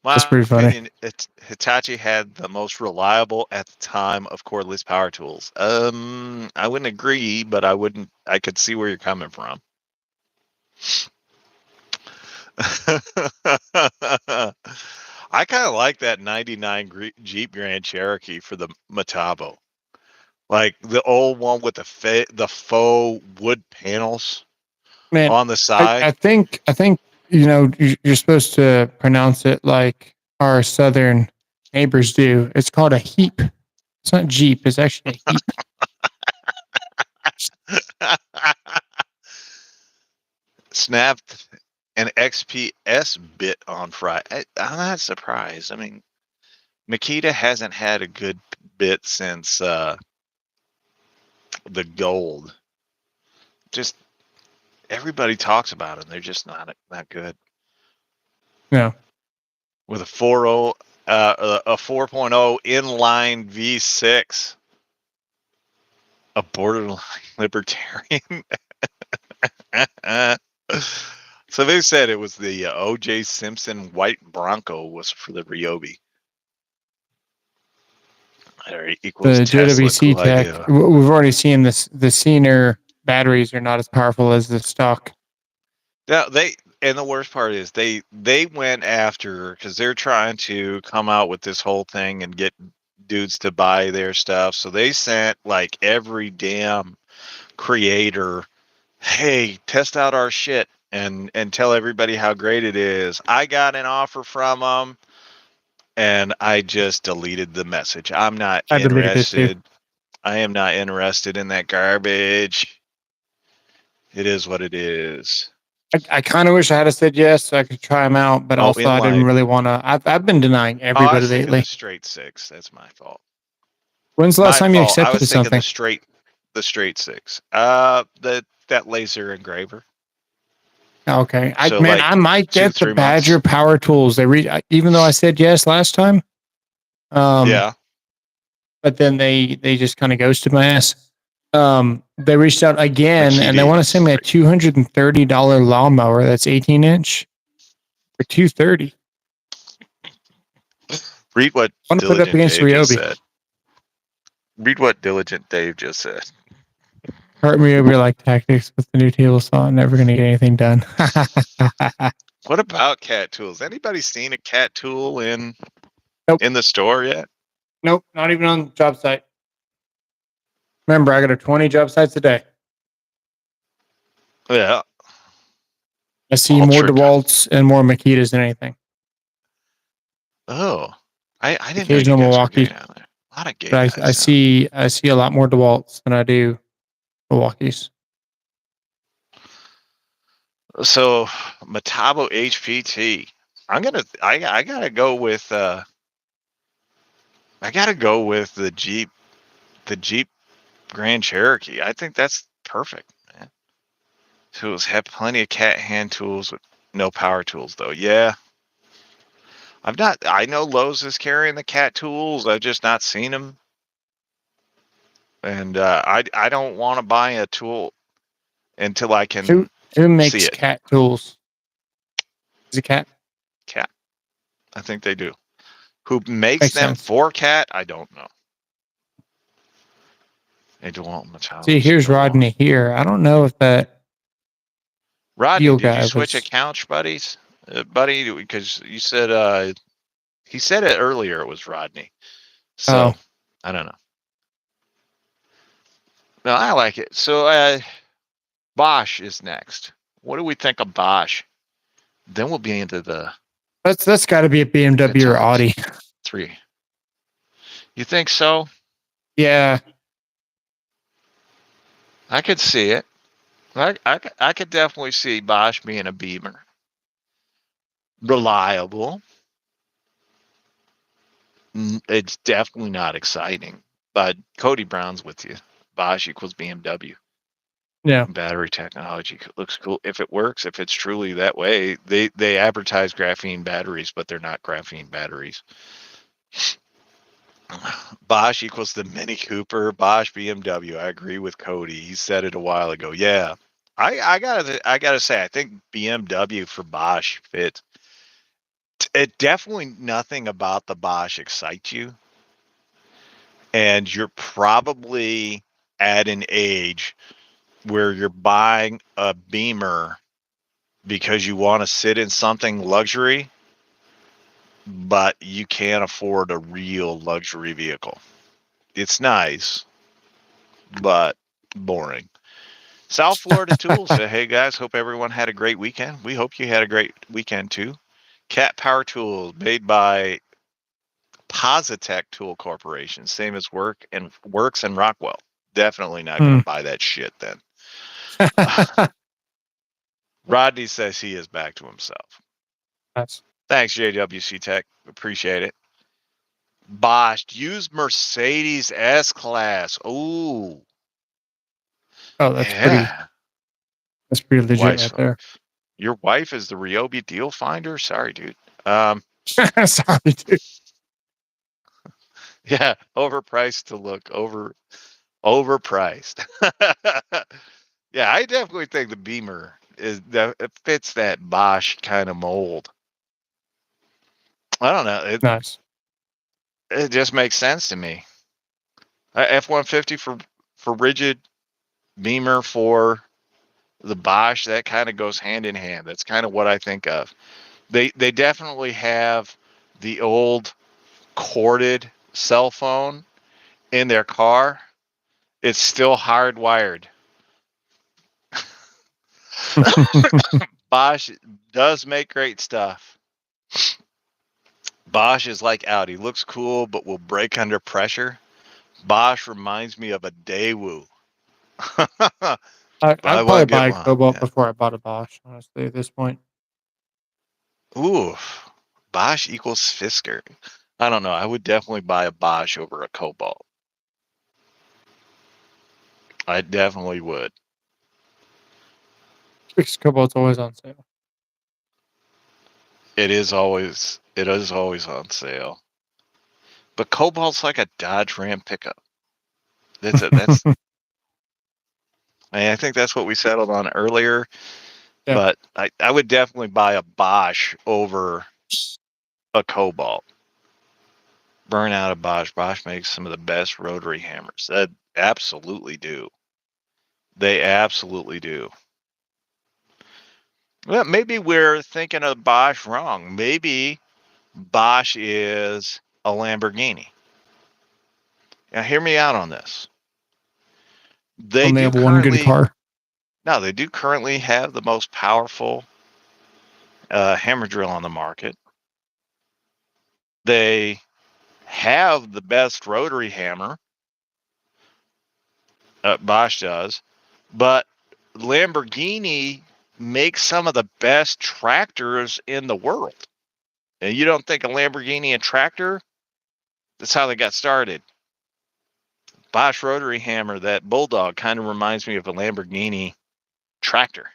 That's pretty opinion, Hitachi had the most reliable at the time of cordless power tools. I wouldn't agree, but I could see where you're coming from. I kind of like that 99 Jeep Grand Cherokee for the Metabo. Like the old one with the faux wood panels. Man, on the side. I think you're supposed to pronounce it like our southern neighbors do. It's called a heap. It's not Jeep. It's actually a heap. Snapped an XPS bit on Friday. I'm not surprised. I mean, Makita hasn't had a good bit since the gold. Just everybody talks about them. They're just not good. No. With a 4.0 inline V6, a borderline libertarian. So they said it was the O.J. Simpson white Bronco was for the Ryobi. The JWC tech. We've already seen this. The Senior batteries are not as powerful as the stock. Yeah, and the worst part is they went after, because they're trying to come out with this whole thing and get dudes to buy their stuff. So they sent like every damn creator, hey, test out our shit and tell everybody how great it is. I got an offer from them, and I just deleted the message. I'm not interested. I am not interested in that garbage. It is what it is. I kind of wish I had said yes so I could try them out, but also I didn't really want to. I've been denying everybody lately. Straight 6. That's my fault. When's the last time you accepted something? The the straight 6. That laser engraver. Okay, So, man, like, I might 2 to get the 3 months. Badger Power Tools. Even though I said yes last time. Yeah. But then they just kind of ghosted my ass. They reached out again, and they Makita want to is send me a free. $230 lawnmower that's 18-inch for $230. Read what I want to put it up Diligent against Dave just Ryobi. said. Read what Diligent Dave just said. Hurt Ryobi like tactics with the new table saw. Never going to get anything done. What about cat tools? Anybody seen a cat tool in Nope. the store yet? Nope, not even on the job site. Remember, I got a 20 job sites a day. Yeah. I see All more trick. DeWalts and more Makitas than anything. Oh, I didn't know you Occasional guys were gay Milwaukee. down there. A lot of gay But guys. I see a lot more DeWalts than I do Milwaukee's. So Metabo HPT. I gotta go with the Jeep Grand Cherokee. I think that's perfect, man. Tools have plenty of cat hand tools with no power tools though. Yeah. I know Lowe's is carrying the cat tools. I've just not seen them. And I don't want to buy a tool until I can Who see makes it. cat tools? Is it cat? Cat. I think they do. Who makes Makes them sense. for cat? I don't know. They DeWalt Metabo. See, here's Rodney here. I don't know if that Rodney, deal did guy you switch was. accounts, buddy? Because you said he said it earlier. It was Rodney. So Oh, I don't know. No, I like it. So Bosch is next. What do we think of Bosch? Then we'll be into the that's got to be a BMW or Audi. 3. You think so? Yeah, I could see it. I could definitely see Bosch being a Beamer. Reliable. It's definitely not exciting. But Cody Brown's with you. Bosch equals BMW. yeah. Battery technology looks cool. If it works, if it's truly that way, they advertise graphene batteries, but they're not graphene batteries. Bosch equals the Mini Cooper. Bosch BMW. I agree with Cody. He said it a while ago. Yeah, I gotta say, I think BMW for Bosch fits. It definitely nothing about the Bosch excites you, and you're probably at an age where you're buying a Beamer because you want to sit in something luxury, but you can't afford a real luxury vehicle. It's nice, but boring. South Florida Tools said, hey guys, hope everyone had a great weekend. We hope you had a great weekend too. Cat Power Tools made by Positech Tool Corporation, same as Works and Rockwell. Definitely not going to buy that shit then. Rodney says he is back to himself. That's Thanks, JWC Tech. Appreciate it. Bosch, use Mercedes S-Class. Ooh. that's Yeah. pretty legit Wife's right there. Your wife is the Ryobi deal finder? Sorry, dude. Sorry, dude. Yeah, overpriced to look overpriced. Yeah, I definitely think the Beamer it fits that Bosch kind of mold. I don't know. Nice. It just makes sense to me. F-150 for rigid, Beamer for the Bosch. That kind of goes hand in hand. That's kind of what I think of. They definitely have the old corded cell phone in their car. It's still hardwired. Bosch does make great stuff. Bosch is like Audi. Looks cool, but will break under pressure. Bosch reminds me of a Daewoo. I'd Buy probably one, get buy a one. Cobalt Yeah. before I bought a Bosch, honestly, at this point. Ooh, Bosch equals Fisker. I don't know. I would definitely buy a Bosch over a Cobalt. I definitely would. Because Cobalt's always on sale. It is always on sale. But Cobalt's like a Dodge Ram pickup. That's I think that's what we settled on earlier. Yeah. But I would definitely buy a Bosch over a Cobalt. Burn out a Bosch. Bosch makes some of the best rotary hammers. That absolutely do. They absolutely do. Well, maybe we're thinking of Bosch wrong. Maybe Bosch is a Lamborghini. Now, hear me out on this. They Only do have one good currently. car. No, they do currently have the most powerful hammer drill on the market. They have the best rotary hammer. Bosch does, but Lamborghini makes some of the best tractors in the world. And you don't think a Lamborghini a tractor? That's how they got started. Bosch rotary hammer, that Bulldog, kind of reminds me of a Lamborghini tractor.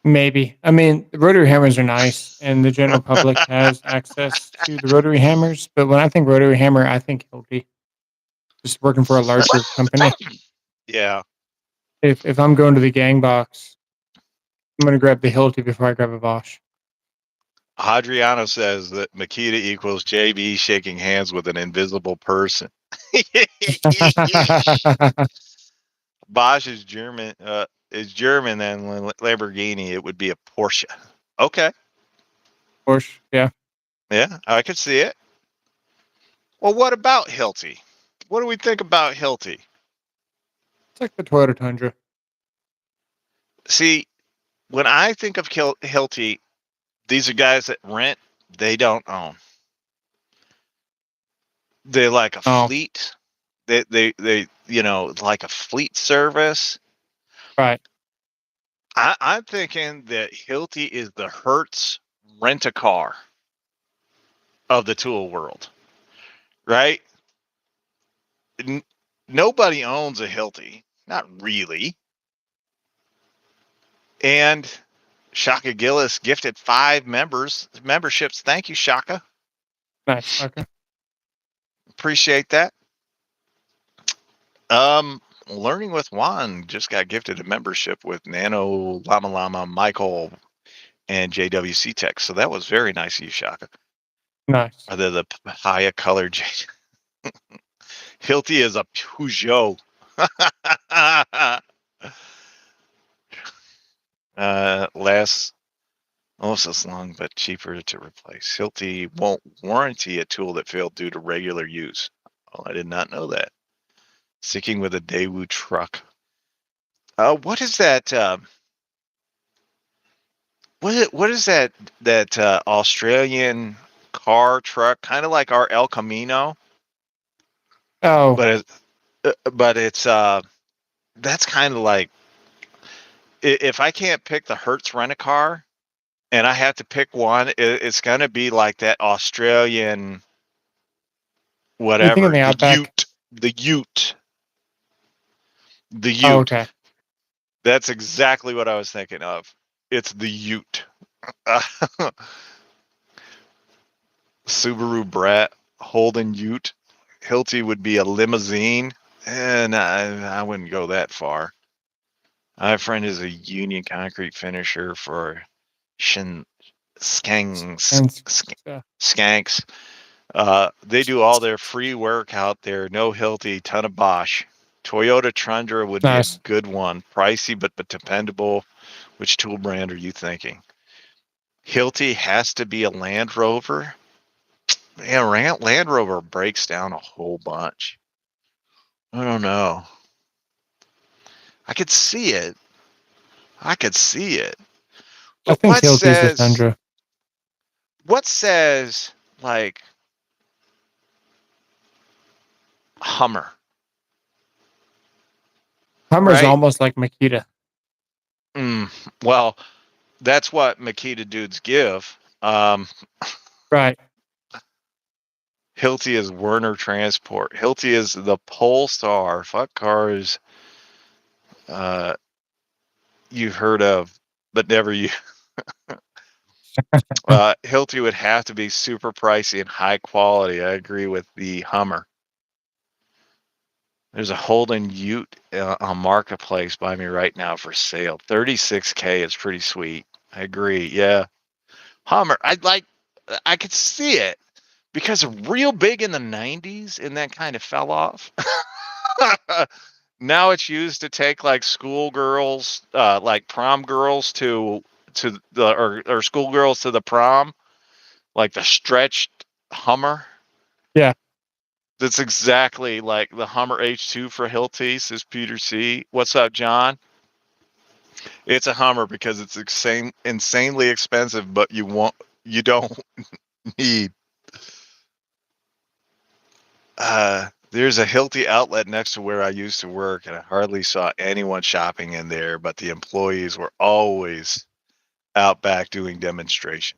Maybe. I mean, the rotary hammers are nice, and the general public has access to the rotary hammers. But when I think rotary hammer, I think Hilti. Just working for a larger company. Yeah. If I'm going to the gang box, I'm going to grab the Hilti before I grab a Bosch. Adriano says that Makita equals JB shaking hands with an invisible person. Bosch is German. Is German, and Lamborghini, it would be a Porsche. Okay. Porsche, yeah. Yeah, I could see it. Well, what about Hilti? What do we think about Hilti? It's like the Toyota Tundra. See, when I think of Hilti, these are guys that rent, they don't own. They like a fleet. They like a fleet service. Right. I'm thinking that Hilti is the Hertz rent-a-car of the tool world, right? Nobody owns a Hilti, not really. And Shaka Gillis gifted 5 memberships. Thank you, Shaka. Nice. Okay. Appreciate that. Learning with Juan just got gifted a membership with Nano, Llama Llama, Michael, and JWC Tech. So that was very nice of you, Shaka. Nice. Are they the Papaya color J? Hilti is a Peugeot. Lasts almost as long, but cheaper to replace. Hilti won't warranty a tool that failed due to regular use. Oh, I did not know that. Sticking with a Daewoo truck. What is that? What is that Australian car truck? Kind of like our El Camino. Oh, But it's that's kind of like, if I can't pick the Hertz rent a car and I have to pick one, it's gonna be like that Australian you're thinking whatever, the Outback. The Ute. Oh, okay. That's exactly what I was thinking of. It's the Ute. Subaru Brat, Holden Ute. Hilti would be a limousine, and I wouldn't go that far. My friend is a union concrete finisher for Skanks. They do all their free work out there. No Hilti, ton of Bosch. Toyota Tundra would be a good one. Pricey, but dependable. Which tool brand are you thinking? Hilti has to be a Land Rover. Yeah, Land Rover breaks down a whole bunch. I don't know. I could see it. I But think Hilti's the Tundra. what says like Hummer? Hummer's almost like Makita. Well, that's what Makita dudes give. Right. Hilti is Werner Transport. Hilti is the Polestar. Fuck cars you've heard of, but never you. Hilti would have to be super pricey and high quality. I agree with the Hummer. There's a Holden Ute on Marketplace by me right now for sale. $36K is pretty sweet. I agree. Yeah. Hummer, I could see it because real big in the 90s and then kind of fell off. Now it's used to take like schoolgirls, like prom girls to the or schoolgirls to the prom, like the stretched Hummer. Yeah. That's exactly like the Hummer H2 for Hilti, says Peter C. What's up, John? It's a Hummer because it's insanely expensive, but you don't need. There's a Hilti outlet next to where I used to work, and I hardly saw anyone shopping in there, but the employees were always out back doing demonstration.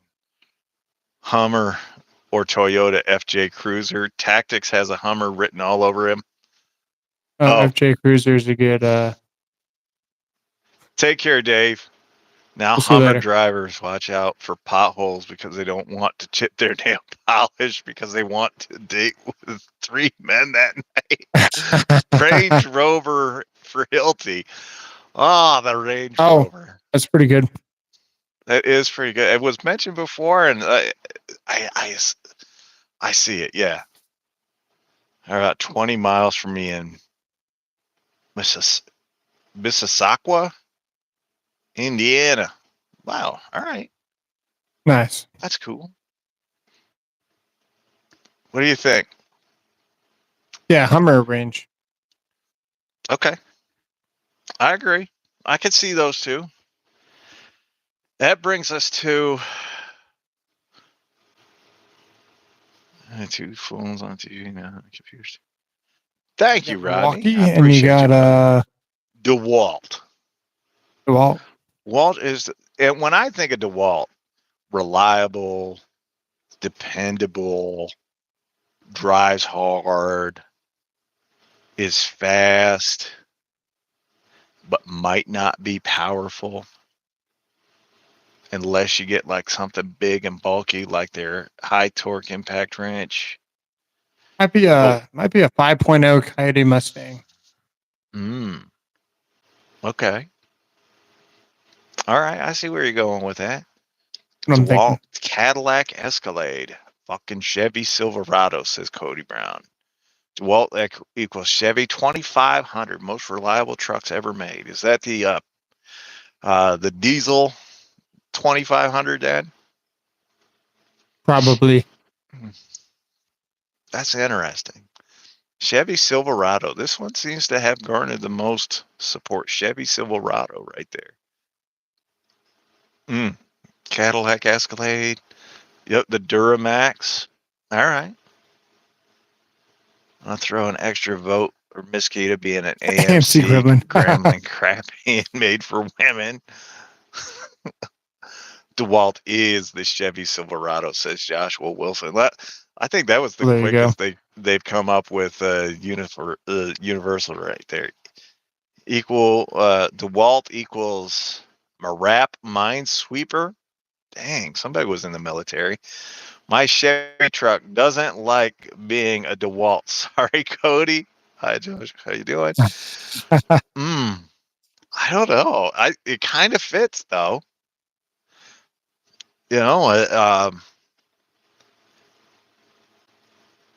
Hummer or Toyota FJ Cruiser. Tactics has a Hummer written all over him. Oh. FJ Cruiser is a good. Take care, Dave. Now, We'll see you Hummer later. drivers, watch out for potholes because they don't want to chip their nail polish because they want to date with 3 men that night. Range Rover for Hilti. Oh, the Range Rover. That's pretty good. That is pretty good. It was mentioned before, and I see it. Yeah, about 20 miles from me in Mississauga, Indiana. Wow. All right. Nice. That's cool. What do you think? Yeah, Hummer range. Okay. I agree. I could see those two. That brings us to two phones on TV now. I'm confused. Thank you, Rodney. Milwaukee, I and you appreciate got DeWalt. DeWalt. Walt is, and when I think of DeWalt, reliable, dependable, drives hard, is fast, but might not be powerful unless you get like something big and bulky like their high torque impact wrench. Might be a 5.0 Coyote Mustang. Okay. All right, I see where you're going with that. What I'm DeWalt thinking. Cadillac Escalade. Fucking Chevy Silverado, says Cody Brown. DeWalt equals Chevy 2500, most reliable trucks ever made. Is that the diesel 2500, Dad? Probably. That's interesting. Chevy Silverado. This one seems to have garnered the most support. Chevy Silverado right there. Cadillac Escalade. Yep, the Duramax. All right. I'll throw an extra vote for Makita being an AMC Gremlin crap made for women. DeWalt is the Chevy Silverado, says Joshua Wilson. I think that was the quickest they've come up with universal right there. DeWalt equals Marap Minesweeper. Dang, somebody was in the military. My Chevy truck doesn't like being a DeWalt. Sorry, Cody. Hi, Josh. How you doing? I don't know. It kind of fits though. You know,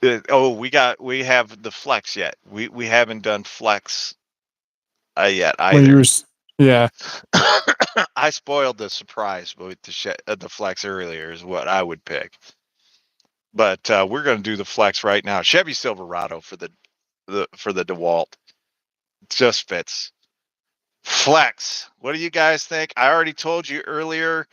we have the Flex yet. We haven't done Flex yet either. Yeah. I spoiled the surprise with the Flex earlier is what I would pick. But we're going to do the Flex right now. Chevy Silverado for the DeWalt. It just fits. Flex. What do you guys think? I already told you earlier.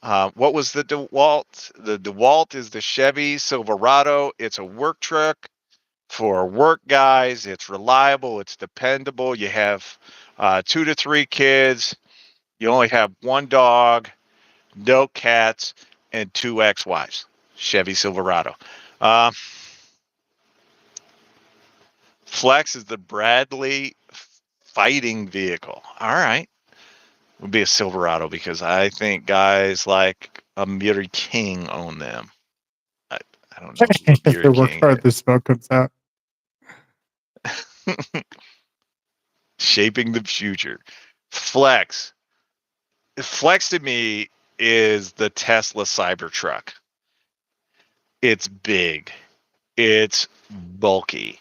What was the DeWalt? The DeWalt is the Chevy Silverado. It's a work truck for work guys. It's reliable. It's dependable. You have 2 to 3 kids. You only have 1 dog, no cats, and 2 ex-wives. Chevy Silverado. Flex is the Bradley fighting vehicle. All right. Would be a Silverado because I think guys like a Muri King own them. I don't know who a If they Muri work King hard, the smoke comes out. is. Shaping the future. Flex. Flex to me is the Tesla Cybertruck. It's big. It's bulky.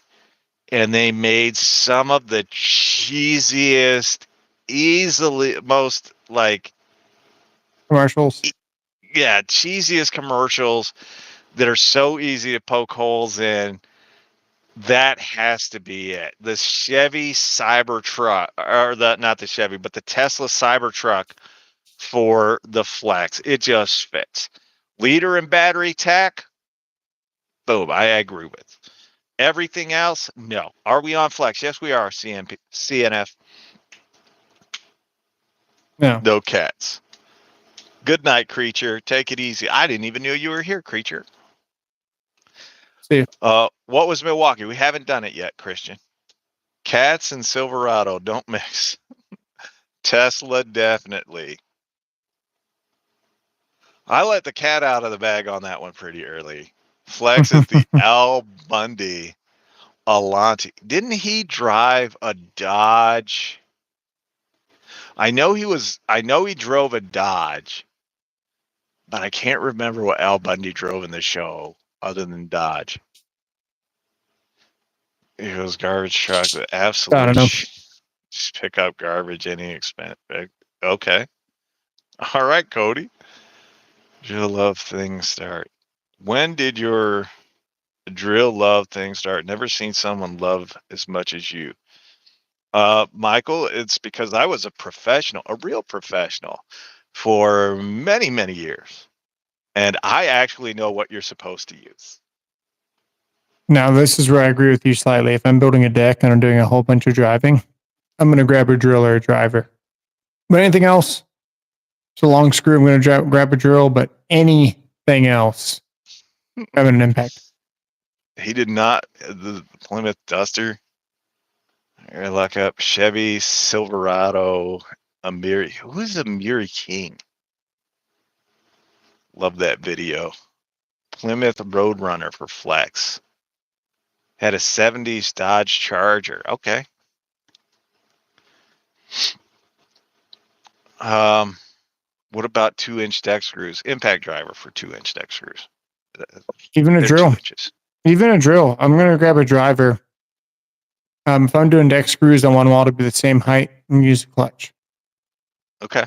And they made some of the cheesiest, easily most like Commercials. yeah, cheesiest commercials that are so easy to poke holes in. That has to be it. The Chevy Cybertruck, or the not the Chevy, but the Tesla Cybertruck for the Flex. It just fits. Leader and battery tech, boom, I agree with. Everything else, no. Are we on Flex? Yes, we are. CNF. No. No cats. Good night, creature. Take it easy. I didn't even know you were here, creature. See you. What was Milwaukee? We haven't done it yet, Christian. Cats and Silverado don't mix. Tesla definitely. I let the cat out of the bag on that one pretty early. Flex is the Al Bundy Alante. Didn't he drive a Dodge? I know he drove a Dodge, but I can't remember what Al Bundy drove in the show other than Dodge. It was garbage truck with absolute I don't know. just pick up garbage any expense. Okay. All right, Cody. Drill love things start. When did your drill love thing start? Never seen someone love as much as you. Michael, it's because I was a professional, a real professional for many, many years. And I actually know what you're supposed to use. Now, this is where I agree with you slightly. If I'm building a deck and I'm doing a whole bunch of driving, I'm going to grab a drill or a driver. But anything else, it's a long screw. I'm going to grab a drill, but anything else having an impact. He did not. The Plymouth Duster. Here, look up Chevy Silverado. Amiri. Who is Amiri King? Love that video. Plymouth Roadrunner for Flex. Had a 70s Dodge Charger. Okay. What about 2-inch deck screws? Impact driver for 2-inch deck screws. Even a They're drill. 2 inches. Even a drill. I'm going to grab a driver. If I'm doing deck screws, I want them all to be the same height and use a clutch. Okay.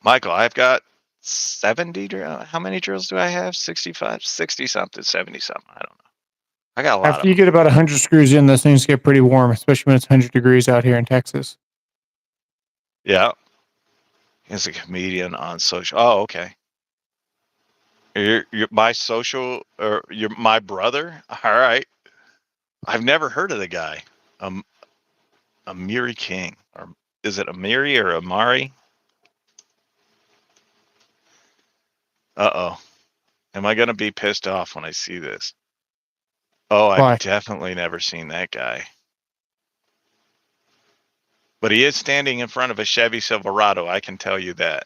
Michael, I've got 70 drill. How many drills do I have? 65, 60 something, 70 something. I don't know. I got a lot After you get about 100 screws in, those things get pretty warm, especially when it's 100 degrees out here in Texas. Yeah. He's a comedian on social. Oh, okay. You're my social, or you're my brother? All right. I've never heard of the guy. Amiri King. Or is it Amiri or Amari? Uh-oh. Am I going to be pissed off when I see this? Oh, I've Why? definitely never seen that guy. But he is standing in front of a Chevy Silverado, I can tell you that.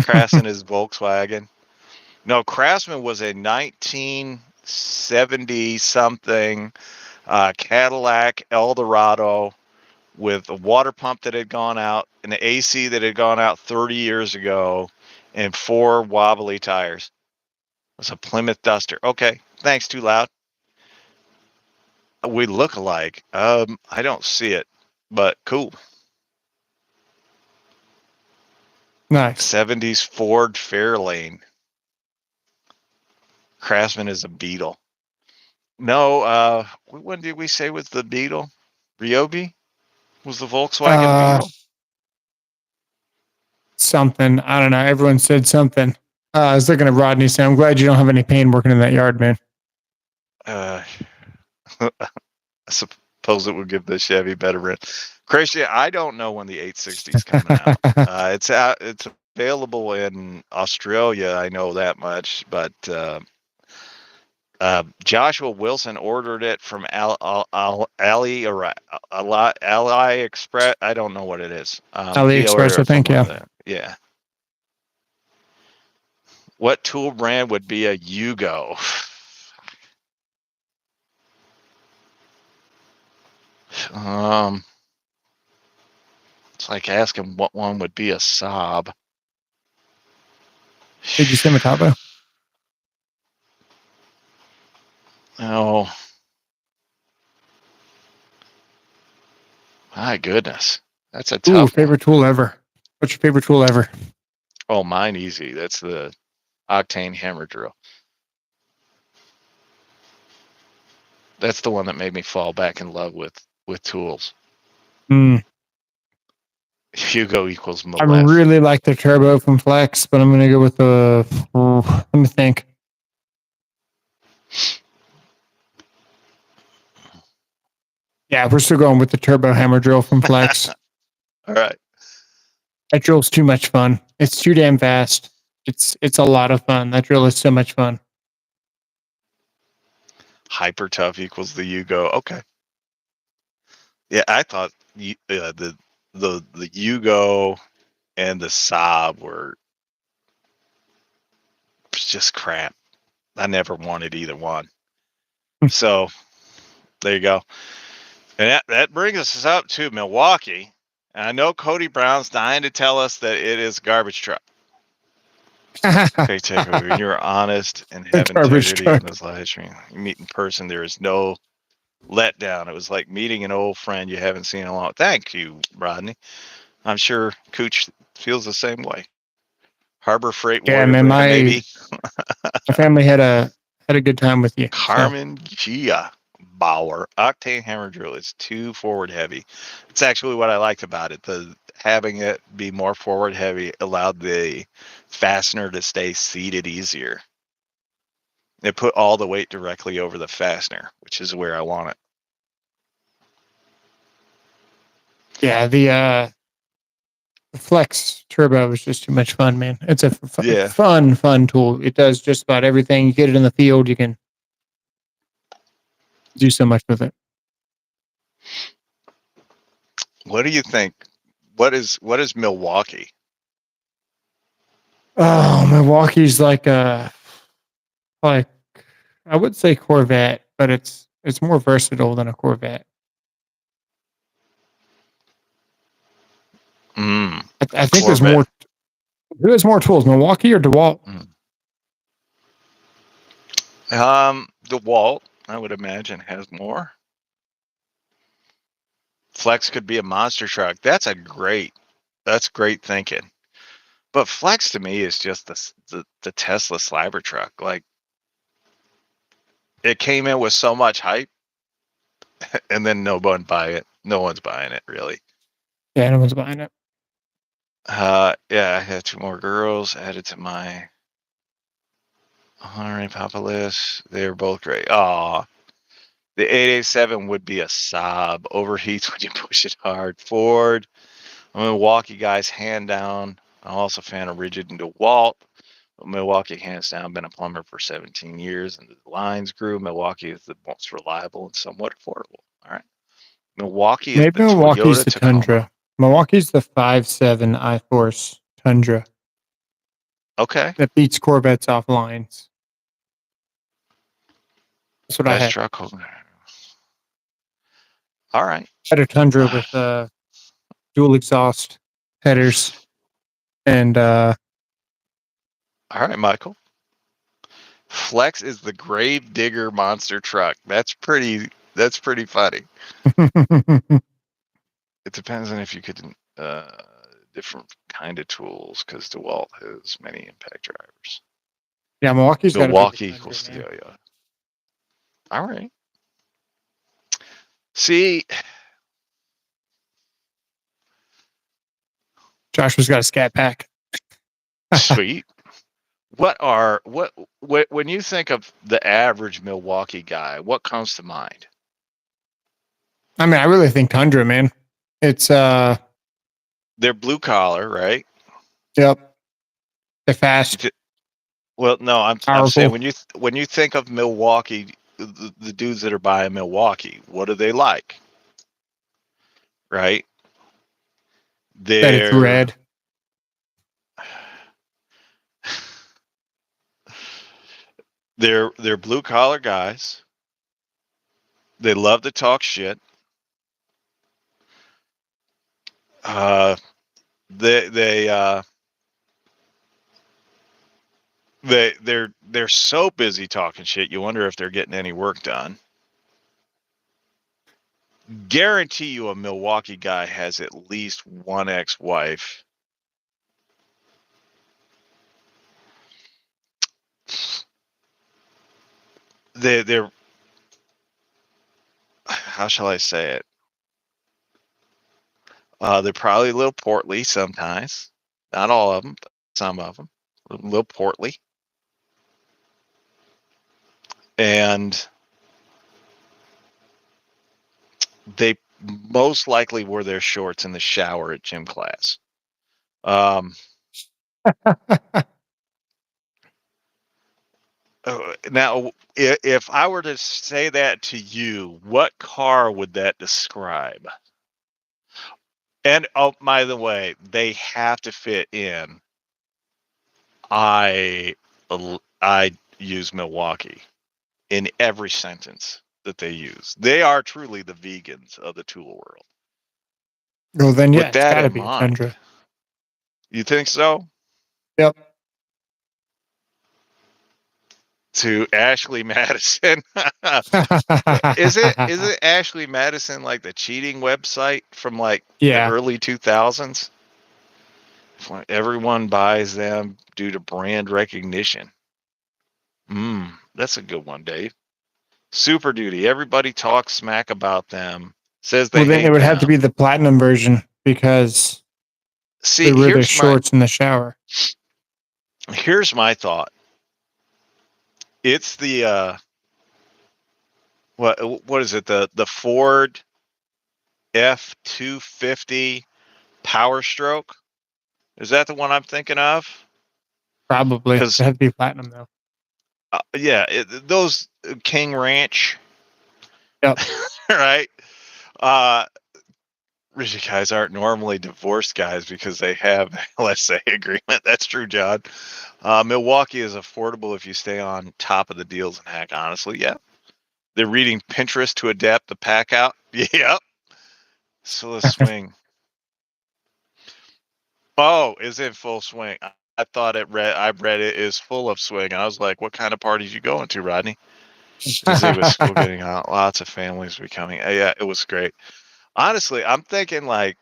Craftsman is Volkswagen. No, Craftsman was a 1970 something Cadillac Eldorado with a water pump that had gone out, an AC that had gone out 30 years ago, and 4 wobbly tires. It was a Plymouth Duster. Okay, thanks, too loud. We look alike. I don't see it, but cool. Nice. 70s Ford Fairlane. Craftsman is a Beetle. No, when did we say was the Beetle? Ryobi was the Volkswagen Beetle. Something. I don't know. Everyone said something. I was looking at Rodney saying, I'm glad you don't have any pain working in that yard, man. I suppose it would give the Chevy better rent. Christian, I don't know when the 860 is coming out. It's available in Australia. I know that much, but Joshua Wilson ordered it from AliExpress. I don't know what it is. He ordered AliExpress, I it from think. one of Yeah. them. Yeah. What tool brand would be a Yugo? It's like asking what one would be a Saab. Did you say Metabo? Oh, my goodness. That's a Ooh, tough one. favorite tool ever. What's your favorite tool ever? Oh, mine easy. That's the Octane hammer drill. That's the one that made me fall back in love with tools. Hmm. Hugo equals I Malef. really like the turbo from Flex, but I'm going to go with the. Let me think. Yeah, we're still going with the turbo hammer drill from Flex. All right. That drill's too much fun. It's too damn fast. It's a lot of fun. That drill is so much fun. Hyper tough equals the Yugo. Okay. Yeah, I thought the Yugo and the Saab were just crap. I never wanted either one. So there you go. And that brings us up to Milwaukee. And I know Cody Brown's dying to tell us that it is a garbage truck. Okay, takeover. You're honest and have integrity in this live stream. You meet in person, there is no letdown. It was like meeting an old friend you haven't seen in a long. Thank you, Rodney. I'm sure Cooch feels the same way. Harbor Freight Yeah, Warrior, man, maybe. my family had a good time with you. Carmen Gia Bauer Octane hammer drill is too forward heavy. It's actually what I liked about it. Having it be more forward heavy allowed the fastener to stay seated easier. It put all the weight directly over the fastener, which is where I want it. Yeah, the Flex Turbo is just too much fun, man. It's a fun tool. It does just about everything. You get it in the field, you can do so much with it. What do you think? What is Milwaukee? Oh, Milwaukee's like I would say Corvette, but it's more versatile than a Corvette. I think Corvette. there's more. Who has more tools, Milwaukee or DeWalt? DeWalt, I would imagine, has more. Flex could be a monster truck. That's great thinking. But Flex to me is just the Tesla slabber truck. Like, it came in with so much hype, and then no one's buying it, really. Yeah, no one's buying it. Yeah, I had 2 more girls added to my honorary Papa list. They were both great. Aw. The 887 would be a Saab. Overheats when you push it hard. Ford. I'm a Milwaukee guys, hand down. I'm also a fan of Ridgid and DeWalt. Milwaukee, hands down, been a plumber for 17 years, and the lines grew. Milwaukee is the most reliable and somewhat affordable. All right. Milwaukee is Maybe the Milwaukee's Toyota the Tacoma. Tundra. Milwaukee's the 5.7 iForce Tundra. Okay. That beats Corvettes off lines. That's what I had. Truck. All right. I had a Tundra with dual exhaust headers and all right, Michael. Flex is the grave digger monster truck. That's pretty funny. It depends on if you could different kind of tools, because DeWalt has many impact drivers. Yeah, Milwaukee's Milwaukee equals the yo-yo. All right. See, Joshua's got a scat pack. sweet. When you think of the average Milwaukee guy, what comes to mind? I mean, I really think Tundra, man. It's they're blue collar, right? Yep. They're fast, Well, no, I'm powerful. saying when you think of Milwaukee, the dudes that are buying Milwaukee, what are they like? Right? That it's red. They're blue collar guys. They love to talk shit. They're so busy talking shit. You wonder if they're getting any work done. Guarantee you, a Milwaukee guy has at least one ex-wife. They're how shall I say it? They're probably a little portly sometimes. Not all of them, but some of them. A little portly. And they most likely wore their shorts in the shower at gym class. Now, if I were to say that to you, what car would that describe? And oh, by the way, they have to fit in. I use Milwaukee in every sentence that they use. They are truly the vegans of the tool world. Well, then, yeah, With it's that got to in be a mind, Tundra. you think so? Yep. To Ashley Madison. Is it Ashley Madison like the cheating website from like the early 2000s? Everyone buys them due to brand recognition. That's a good one, Dave. Super Duty. Everybody talks smack about them. Says they Well, then hate it would them. have to be the platinum version because they wear their shorts in the shower. Here's my thought. It's the what is it? The Ford F-250 Power Stroke. Is that the one I'm thinking of? Probably. It had to be platinum though. Yeah, those King Ranch. Yep. Right. Rigid guys aren't normally divorced guys because they have LSA agreement. That's true, John. Milwaukee is affordable if you stay on top of the deals and hack. Honestly, yeah. They're reading Pinterest to adapt the pack out. Yep. So the swing. Oh, is in full swing. I thought I read it is full of swing. I was like, what kind of parties you going to, Rodney? Busy with school getting out. Lots of families becoming. Yeah, it was great. Honestly, I'm thinking like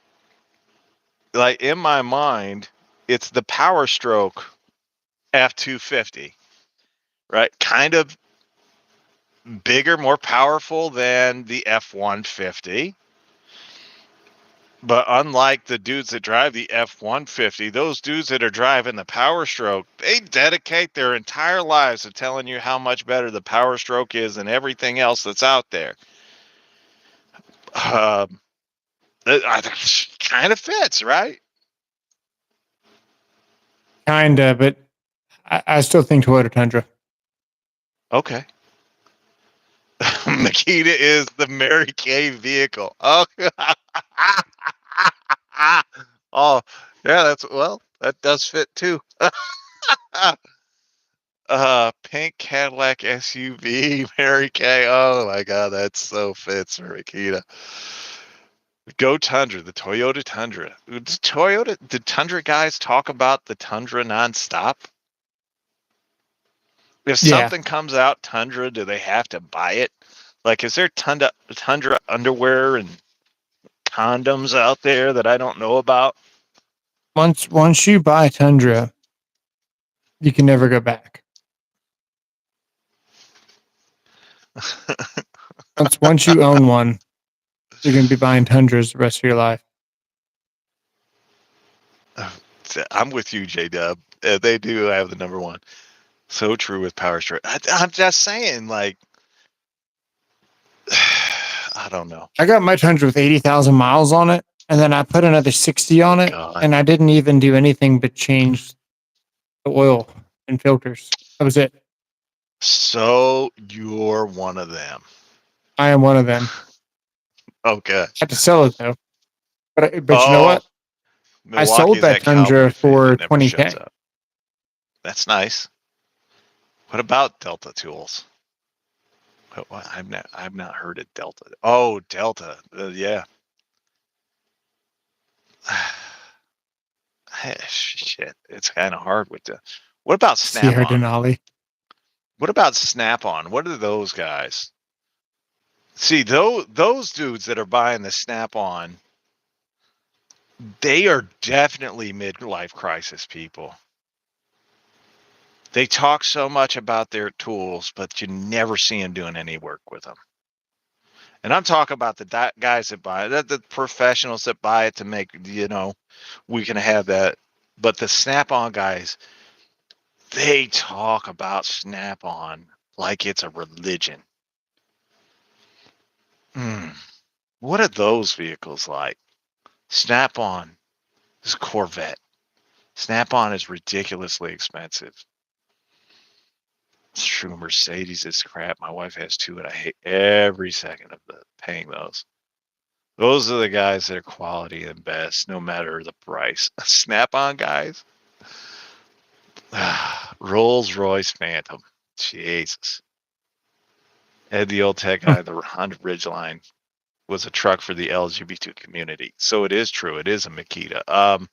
in my mind, it's the Power Stroke F-250, right? Kind of bigger, more powerful than the F-150. But unlike the dudes that drive the F-150, those dudes that are driving the Power Stroke, they dedicate their entire lives to telling you how much better the Power Stroke is than everything else that's out there. It kind of fits, right? Kinda, but I still think Toyota Tundra. Okay. Makita is the Mary Kay vehicle. Oh, oh, yeah, that does fit too. Pink Cadillac SUV, Mary Kay. Oh my God, that so fits for Makita. Go Tundra, the Toyota Tundra. The Tundra guys talk about the Tundra nonstop? If something comes out Tundra, do they have to buy it? Like, is there Tundra underwear and condoms out there that I don't know about? Once you buy Tundra, you can never go back. once you own one, you're going to be buying Tundras the rest of your life. I'm with you, J-Dub. They do have the number one. So true with Power Stroke. I'm just saying, like, I don't know. I got my Tundra with 80,000 miles on it, and then I put another 60 on it, and I didn't even do anything but change the oil and filters. That was it. So you're one of them. I am one of them. Okay. I had to sell it though. But you know Oh, what? I Milwaukee sold is that that cowboy Tundra fan for that never 20K. shuts up. That's nice. What about Delta Tools? I've not heard of Delta. Oh, Delta. Yeah. Shit. It's kind of hard with the. What about Sierra Snap-on? Denali. What about Snap-on? What are those guys? See, those dudes that are buying the Snap-on, they are definitely midlife crisis people. They talk so much about their tools, but you never see them doing any work with them. And I'm talking about the guys that buy it, the professionals that buy it to make, we can have that. But the Snap-on guys, they talk about Snap-on like it's a religion. What are those vehicles like? Snap-on is a Corvette. Snap-on is ridiculously expensive. It's true. Mercedes is crap. My wife has two, and I hate every second of paying those. Those are the guys that are quality and best, no matter the price. Snap-on guys. Rolls Royce Phantom. Jesus. Ed, the old tech guy, the Honda Ridgeline was a truck for the LGBT community. So it is true. It is a Makita.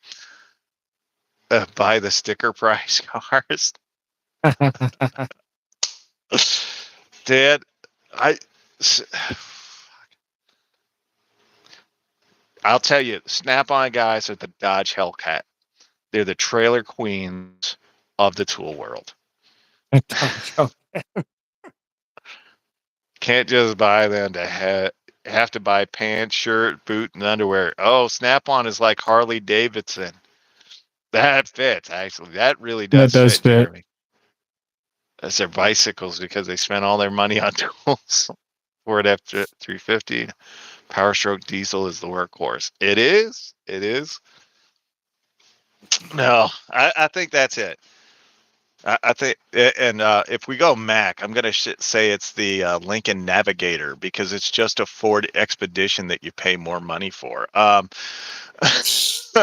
Buy the sticker price cars. Dad, I'll tell you, Snap-on guys are the Dodge Hellcat. They're the trailer queens of the tool world. Can't just buy them to have to buy pants, shirt, boot, and underwear. Oh, Snap-on is like Harley Davidson. That fits, actually. That really That does does fit, fit. Jeremy. That's their bicycles because they spent all their money on tools. Ford F-350. Power stroke diesel is the workhorse. It is. It is. No, I think that's it. I think, and if we go Mac, I'm going to say it's the Lincoln Navigator because it's just a Ford Expedition that you pay more money for. Just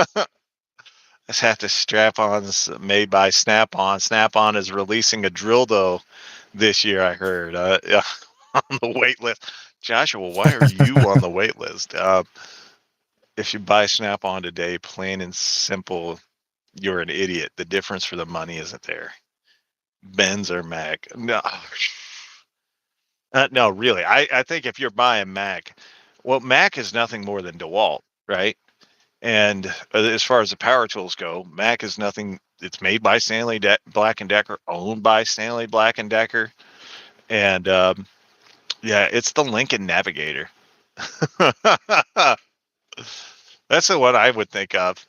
have to strap on made by Snap-on. Snap-on is releasing a dildo this year, I heard, on the wait list. Joshua, why are you on the wait list? If you buy Snap-on today, plain and simple, you're an idiot. The difference for the money isn't there. Benz or Mac. No. No, really. I think if you're buying Mac, well, Mac is nothing more than DeWalt, right? And as far as the power tools go, Mac is nothing. It's made by Stanley Black and Decker, owned by Stanley Black and Decker, and yeah, it's the Lincoln Navigator. That's the one I would think of.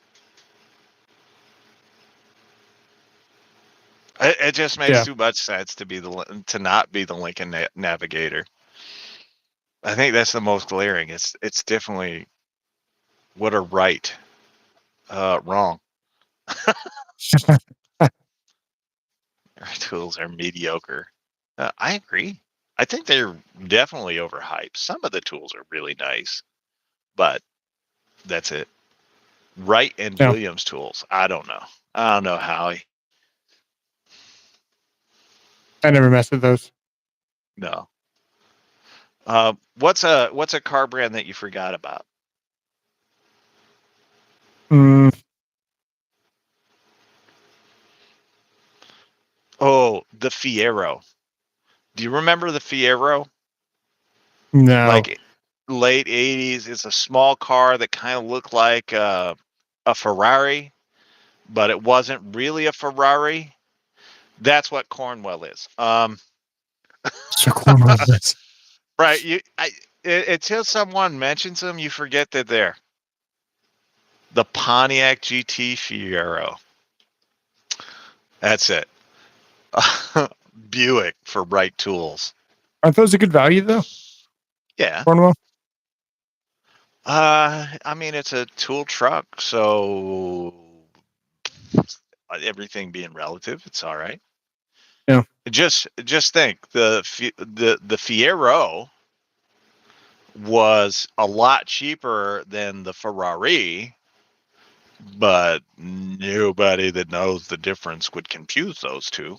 It just makes too much sense to not be the Lincoln Navigator. I think that's the most glaring. It's definitely what are right, wrong. Our tools are mediocre. I agree. I think they're definitely overhyped. Some of the tools are really nice, but that's it. Wright and Yeah. Williams tools. I don't know. I don't know, Howie. I never messed with those. No. What's a car brand that you forgot about? Mm, Oh, the Fiero. Do you remember the Fiero? no. Like late 80s. It's a small car that kind of looked like a Ferrari, but it wasn't really a Ferrari. That's what Cornwell is. So Cornwall is. Right. Until someone mentions them, you forget that they're the Pontiac GT Fiero. That's it. Buick for Bright Tools. Aren't those a good value though? Yeah. Cornwall? I mean, it's a tool truck, so everything being relative, it's all right. Yeah. Just think the Fiero was a lot cheaper than the Ferrari, but nobody that knows the difference would confuse those two.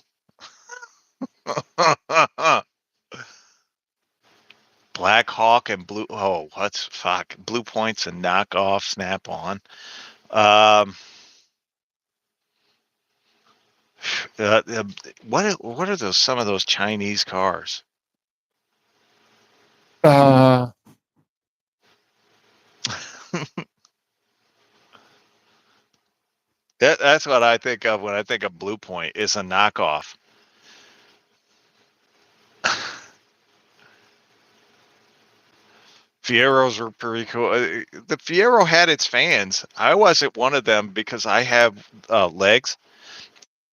Black Hawk and Blue. Oh, what's fuck? Blue Points and knockoff Snap On. What are those? Some of those Chinese cars. That's what I think of when I think of Blue Point. It's a knockoff. Fieros were pretty cool. The Fiero had its fans. I wasn't one of them because I have legs,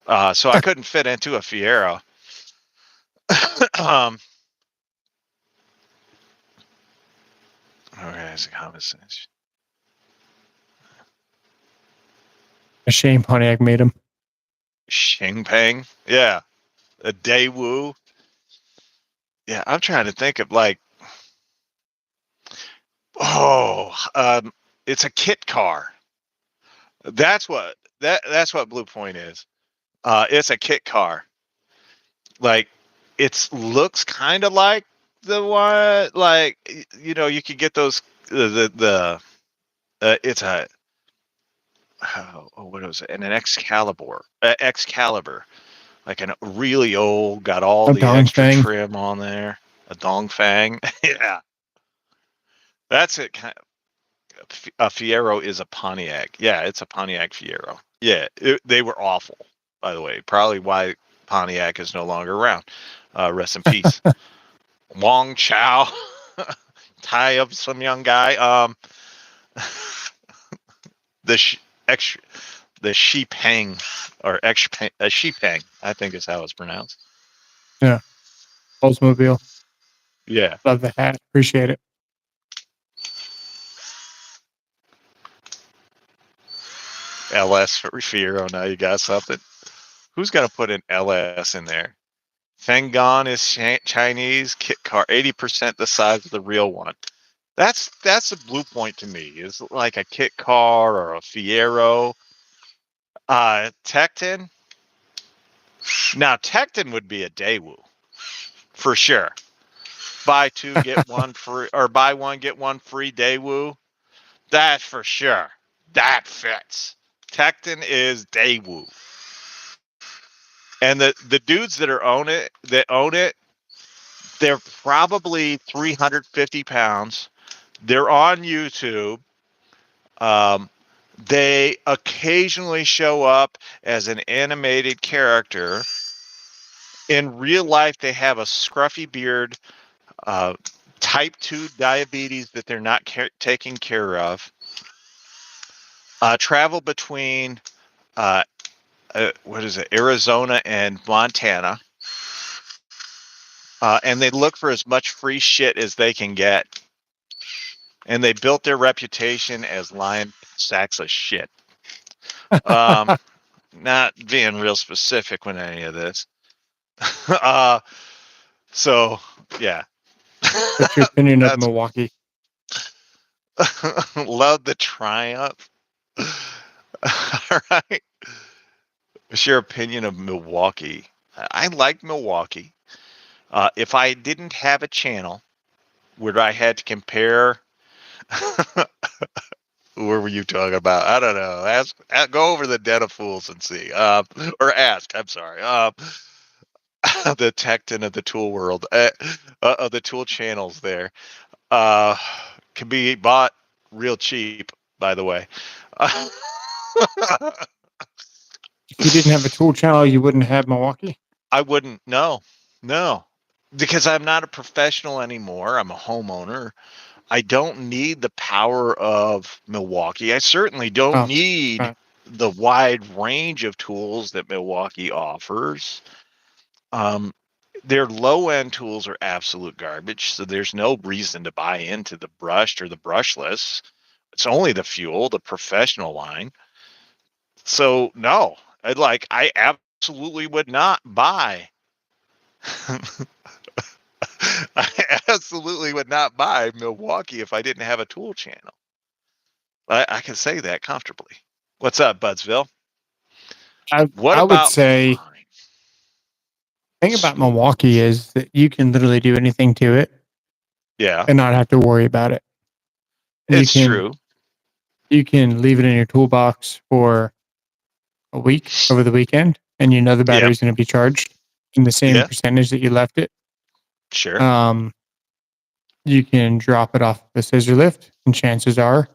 so I couldn't fit into a Fiero. Okay, it's a conversation. A shame Pontiac made him. Xingpeng, yeah, a Daewoo. Yeah, I'm trying to think of like, it's a kit car. That's what Blue Point is. It's a kit car. Like, it looks kind of like the one, like, you could get those it's a what was it? An Excalibur, like a really old, got all A the extra Dongfeng. trim on there. A Dongfeng, yeah, that's it. A Fiero is a Pontiac. Yeah, it's a Pontiac Fiero. Yeah, they were awful, by the way. Probably why Pontiac is no longer around. Rest in peace. Wong Chow. Tie up some young guy. The Sheepeng, or Sheepeng, I think is how it's pronounced. Yeah. Oldsmobile. Yeah. Love the hat. Appreciate it. LS for Fiero. Now you got something. Who's gonna put an LS in there? Fenggan is Chinese kit car, 80% the size of the real one. That's a Blue Point to me. Is like a kit car or a Fiero. Tecton. Now Tecton would be a Daewoo for sure. Buy two get one free, or buy one get one free Daewoo. That for sure. That fits. Tecton is Daewoo. And the dudes that own it, they're probably 350 pounds. They're on YouTube. They occasionally show up as an animated character. In real life, they have a scruffy beard, type 2 diabetes that they're not taking care of. Travel between Arizona and Montana. And they look for as much free shit as they can get. And they built their reputation as lying sacks of shit. Not being real specific with any of this. So, yeah. What's your opinion of Milwaukee? Love the Triumph. All right. What's your opinion of Milwaukee? I like Milwaukee. If I didn't have a channel where I had to compare, what were you talking about? I don't know. Go over the Den of Fools and see. Or ask. I'm sorry. The Tecton of the tool world, of the tool channels there, can be bought real cheap, by the way. If you didn't have a tool channel, you wouldn't have Milwaukee? I wouldn't. No, because I'm not a professional anymore. I'm a homeowner. I don't need the power of Milwaukee. I certainly don't need the wide range of tools that Milwaukee offers. Their low-end tools are absolute garbage, so there's no reason to buy into the brushed or the brushless. It's only the Fuel, the professional line. So no, I absolutely would not buy. I absolutely would not buy Milwaukee if I didn't have a tool channel. I can say that comfortably. What's up, Budsville? What I would about say mine? the thing about Milwaukee is that you can literally do anything to it Yeah, and not have to worry about it. You it's can true. you can leave it in your toolbox for a week over the weekend, and you know the Yeah, battery's going to be charged in the same yeah, percentage that you left it. sure. Um, you can drop it off the scissor lift, and chances are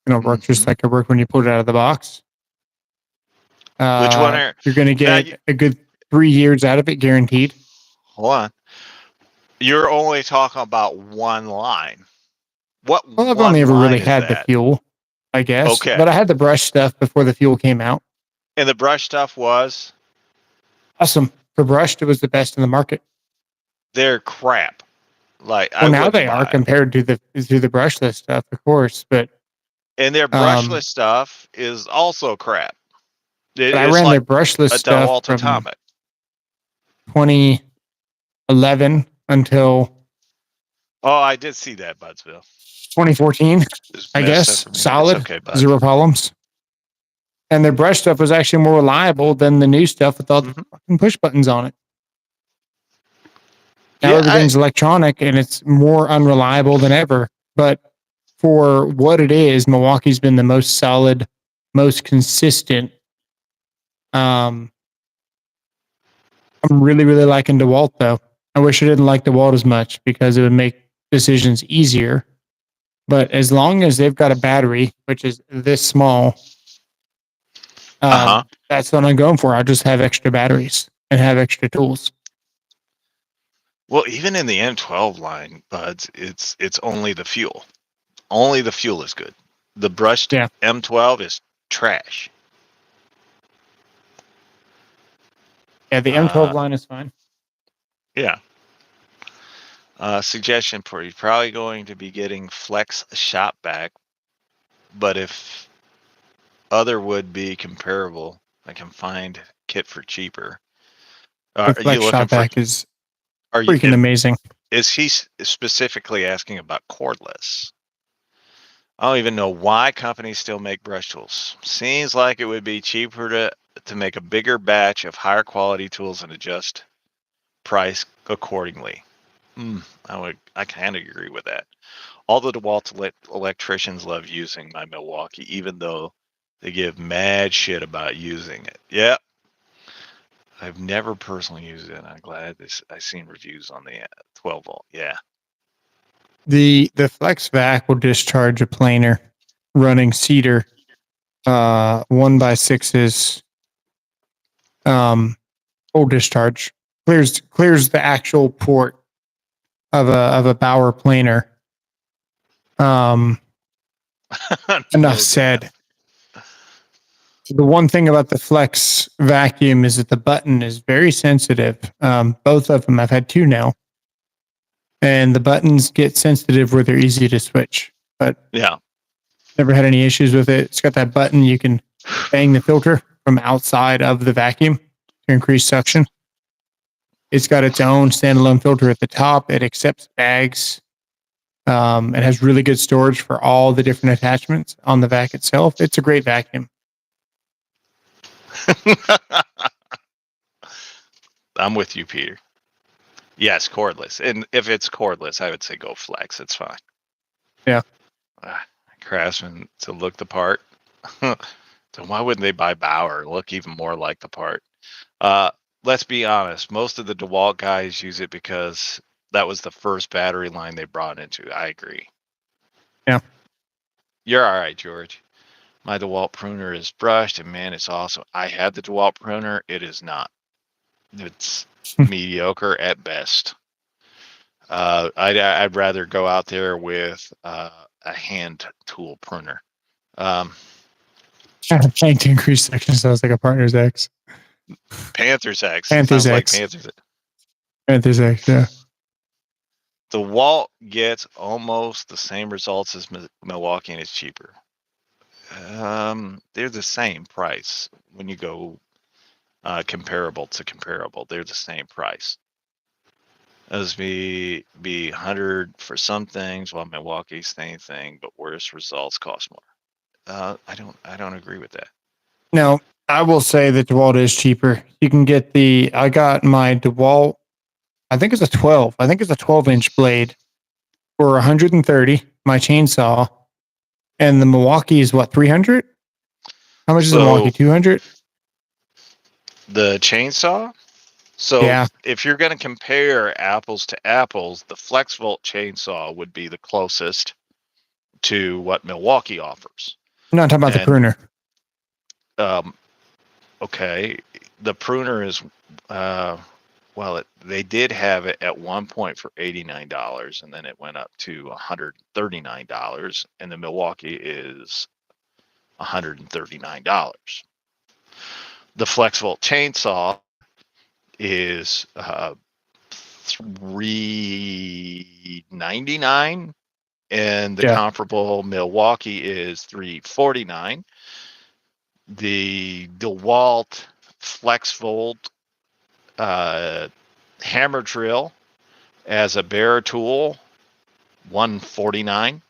it'll work just Hmm. like it worked when you pulled it out of the box. Which one are You're going to now? get a good 3 years out of it, guaranteed. Hold on. You're only talking about one line. What Well, I've only one ever really line is had the that? fuel, I guess, Okay. but I had the brush stuff before the fuel came out. And the brush stuff was Awesome. For brushed, it was the best in the market. they're crap. Like I Well, now wouldn't they are buy it. compared to the brushless stuff, of course, And their um, brushless stuff is also crap. but I It's ran their like brushless a stuff DeWalt from Atomic. 2011 until Oh, I did see that, Budsville. 2014, Just I missed that guess. for me. It's Solid, okay, bud. zero problems. And their brush stuff was actually more reliable than the new stuff with all the Hmm. fucking push buttons on it. Now Yeah, everything's electronic and it's more unreliable than ever. But for what it is, Milwaukee's been the most solid, most consistent. Um, I'm really, really liking DeWalt though. I wish I didn't like DeWalt as much because it would make decisions easier. But as long as they've got a battery, which is this small, uh-huh. that's what I'm going for. I'll just have extra batteries and have extra tools. Well, even in the M12 line, buds, it's only the fuel. Only the fuel is good. The brushed Yeah. M12 is trash. Yeah, the M12 line is fine. Yeah. Suggestion for you: probably going to be getting Flex Shop back, but if other would be comparable, I can find kit for cheaper. The Are you Flex looking Shop for? Vac is Are you? freaking amazing. Is he specifically asking about cordless? I don't even know why companies still make brush tools. Seems like it would be cheaper to make a bigger batch of higher quality tools and adjust price accordingly. I kind of agree with that. All the DeWalt electricians love using my Milwaukee, even though they give mad shit about using it. Yep. I've never personally used it. I'm glad I've seen reviews on the 12 volt. Yeah. The Flex Vac will discharge a planer running cedar 1x6s full discharge. Clears the actual port of a Bauer planer. Enough No said. doubt. The one thing about the Flex vacuum is that the button is very sensitive. Both of them, I've had two now, and the buttons get sensitive where they're easy to switch. But Yeah. never had any issues with it. It's got that button you can bang the filter from outside of the vacuum to increase suction. It's got its own standalone filter at the top. It accepts bags. It has really good storage for all the different attachments on the vac itself. It's a great vacuum. I'm with you, Peter. Yes, cordless. And if it's cordless, I would say go Flex. It's fine. Yeah. Craftsman to look the part. So why wouldn't they buy Bauer? Look even more like the part. Let's be honest. Most of the DeWalt guys use it because that was the first battery line they brought into. I agree. Yeah. You're all right, George. My DeWalt pruner is brushed, and man, it's awesome. I had the DeWalt pruner. It is not. It's mediocre at best. I'd rather go out there with a hand tool pruner. Trying to increase section sounds like a partner's X. Panther's X. It Panther's sounds like X. Panther's X. Panther's X, yeah. The Walt gets almost the same results as Milwaukee, and it's cheaper. They're the same price when you go comparable to comparable. They're the same price. As be 100 for some things, while Milwaukee's same thing, but worse results cost more. I don't agree with that. No, I will say that DeWalt is cheaper. You can get I got my DeWalt, I think it's a 12. I think it's a 12-inch blade for 130, my chainsaw. And the Milwaukee is what, 300? How much is the Milwaukee? So 200? the chainsaw. So Yeah. if you're going to compare apples to apples, the FlexVolt chainsaw would be the closest to what Milwaukee offers. No, I'm talking about the And pruner. Okay, the pruner is they did have it at one point for $89, and then it went up to $139, and the Milwaukee is $139. The FlexVolt chainsaw is $399, and the Yeah. comparable Milwaukee is $349. The DeWalt FlexVolt hammer drill as a bare tool, $149.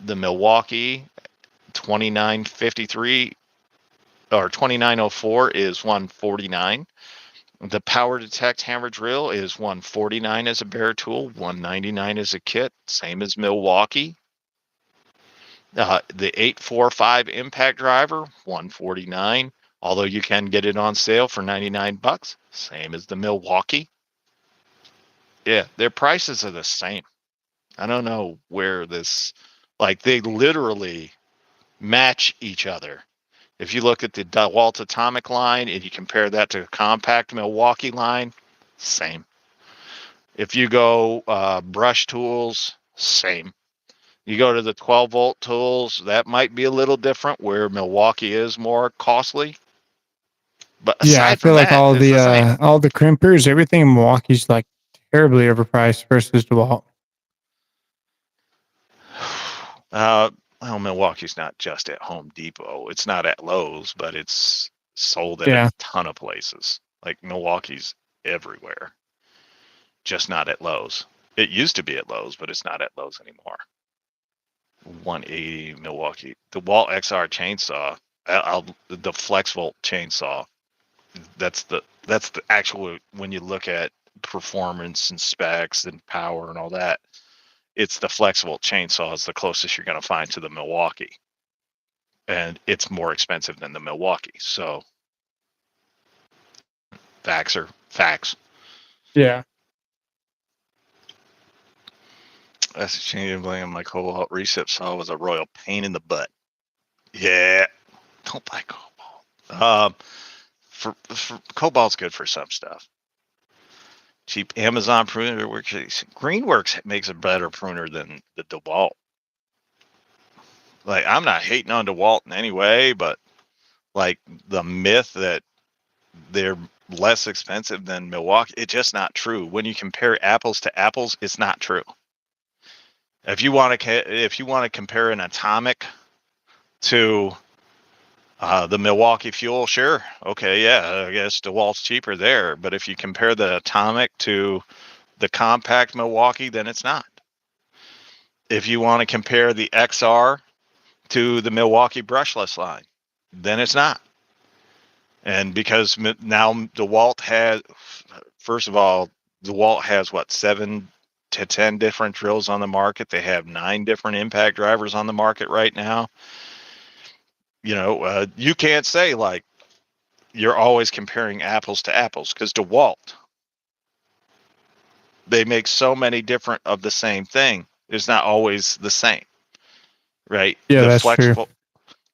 The Milwaukee 2953 or 2904 is $149. The Power Detect hammer drill is $149 as a bare tool, $199 as a kit, same as Milwaukee. The 845 impact driver, $149. Although you can get it on sale for $99, same as the Milwaukee. Yeah, their prices are the same. I don't know where they literally match each other. If you look at the DeWalt Atomic line and you compare that to a compact Milwaukee line, same. If you go brush tools, same. You go to the 12-volt tools, that might be a little different where Milwaukee is more costly. But Yeah, I aside feel from like that, it's the same. all the crimpers, everything in Milwaukee's like terribly overpriced versus DeWalt. Well, Milwaukee's not just at Home Depot. It's not at Lowe's, but it's sold at a Yeah. ton of places. Like Milwaukee's everywhere, just not at Lowe's. It used to be at Lowe's, but it's not at Lowe's anymore. 180 Milwaukee. The DeWalt XR chainsaw, the FlexVolt chainsaw. That's the actual, when you look at performance and specs and power and all that, it's the FlexVolt chainsaw is the closest you're going to find to the Milwaukee, and it's more expensive than the Milwaukee. So facts are facts. Yeah. That's a change of my Cobalt recip saw was a royal pain in the butt. Yeah, don't buy Cobalt. For Cobalt's good for some stuff. Cheap Amazon pruner works. Greenworks makes a better pruner than the DeWalt. Like, I'm not hating on DeWalt in any way, but like the myth that they're less expensive than Milwaukee, it's just not true. When you compare apples to apples, it's not true. If you want to compare an Atomic to the Milwaukee fuel, sure, okay, yeah, I guess DeWalt's cheaper there. But if you compare the Atomic to the compact Milwaukee, then it's not. If you want to compare the XR to the Milwaukee brushless line, then it's not. And because now DeWalt has, first of all, DeWalt has what, 7 to 10 different drills on the market. They have 9 different impact drivers on the market right now. You can't say like you're always comparing apples to apples, because DeWalt, they make so many different of the same thing. It's not always the same, right? Yeah, that's true.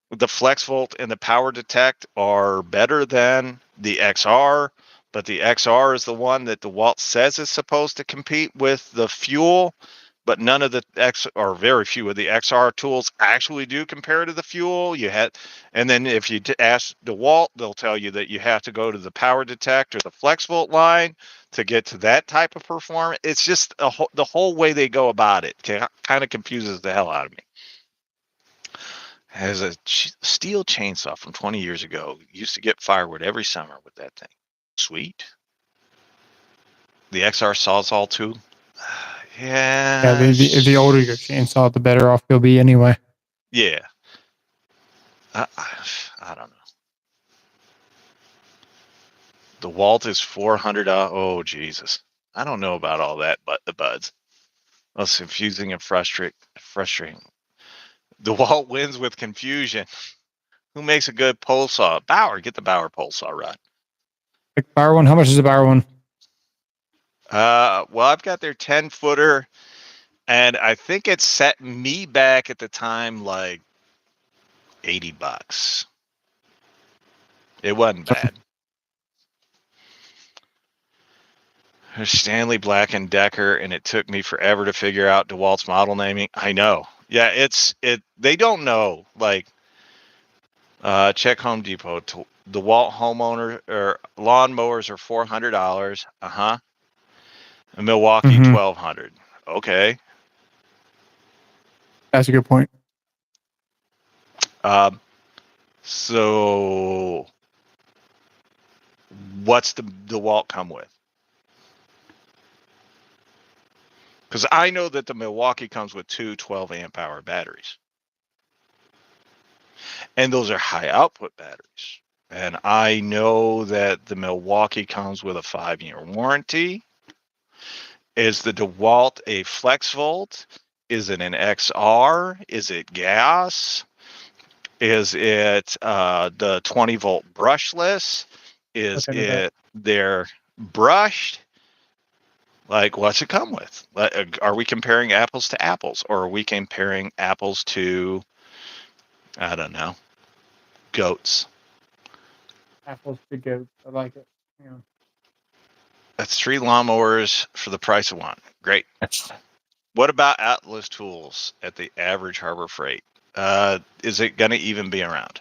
The FlexVolt and the Power Detect are better than the XR, but the XR is the one that DeWalt says is supposed to compete with the fuel, but none of the very few of the XR tools actually do compare to the fuel. And then if you ask DeWalt, they'll tell you that you have to go to the Power Detect or the FlexVolt line to get to that type of performance. It's just the whole way they go about it kind of confuses the hell out of me. has a steel chainsaw from 20 years ago. Used to get firewood every summer with that thing. Sweet. The XR Sawzall too. Yeah, Yeah. the older your chainsaw, the better off you'll be anyway. Yeah. I don't know. DeWalt is $400. Oh, Jesus. I don't know about all that, but the buds. That's confusing and frustrating. DeWalt wins with confusion. Who makes a good pole saw? Bauer. Get the Bauer pole saw rod. Like Bauer one, how much is a Bauer one? Well, I've got their 10-footer, and I think it set me back at the time like $80. It wasn't bad. There's Stanley Black and Decker, and it took me forever to figure out DeWalt's model naming. I know. Yeah, they don't know. Like, check Home Depot. DeWalt homeowner or lawn mowers are $400. And Milwaukee Mhm. $1,200. Okay. That's a good point. So what's the DeWalt come with? Because I know that the Milwaukee comes with two 12 amp hour batteries. And those are high output batteries. And I know that the Milwaukee comes with a 5-year warranty. Is the DeWalt a flex volt? Is it an XR? Is it gas? Is it the 20 volt brushless? Is it their brushed? Like, what's it come with? Are we comparing apples to apples, or are we comparing apples to, I don't know, goats? Apples to goats. I like it. Yeah. That's 3 lawnmowers for the price of one. Great. What about Atlas tools at the average Harbor Freight? Is it going to even be around?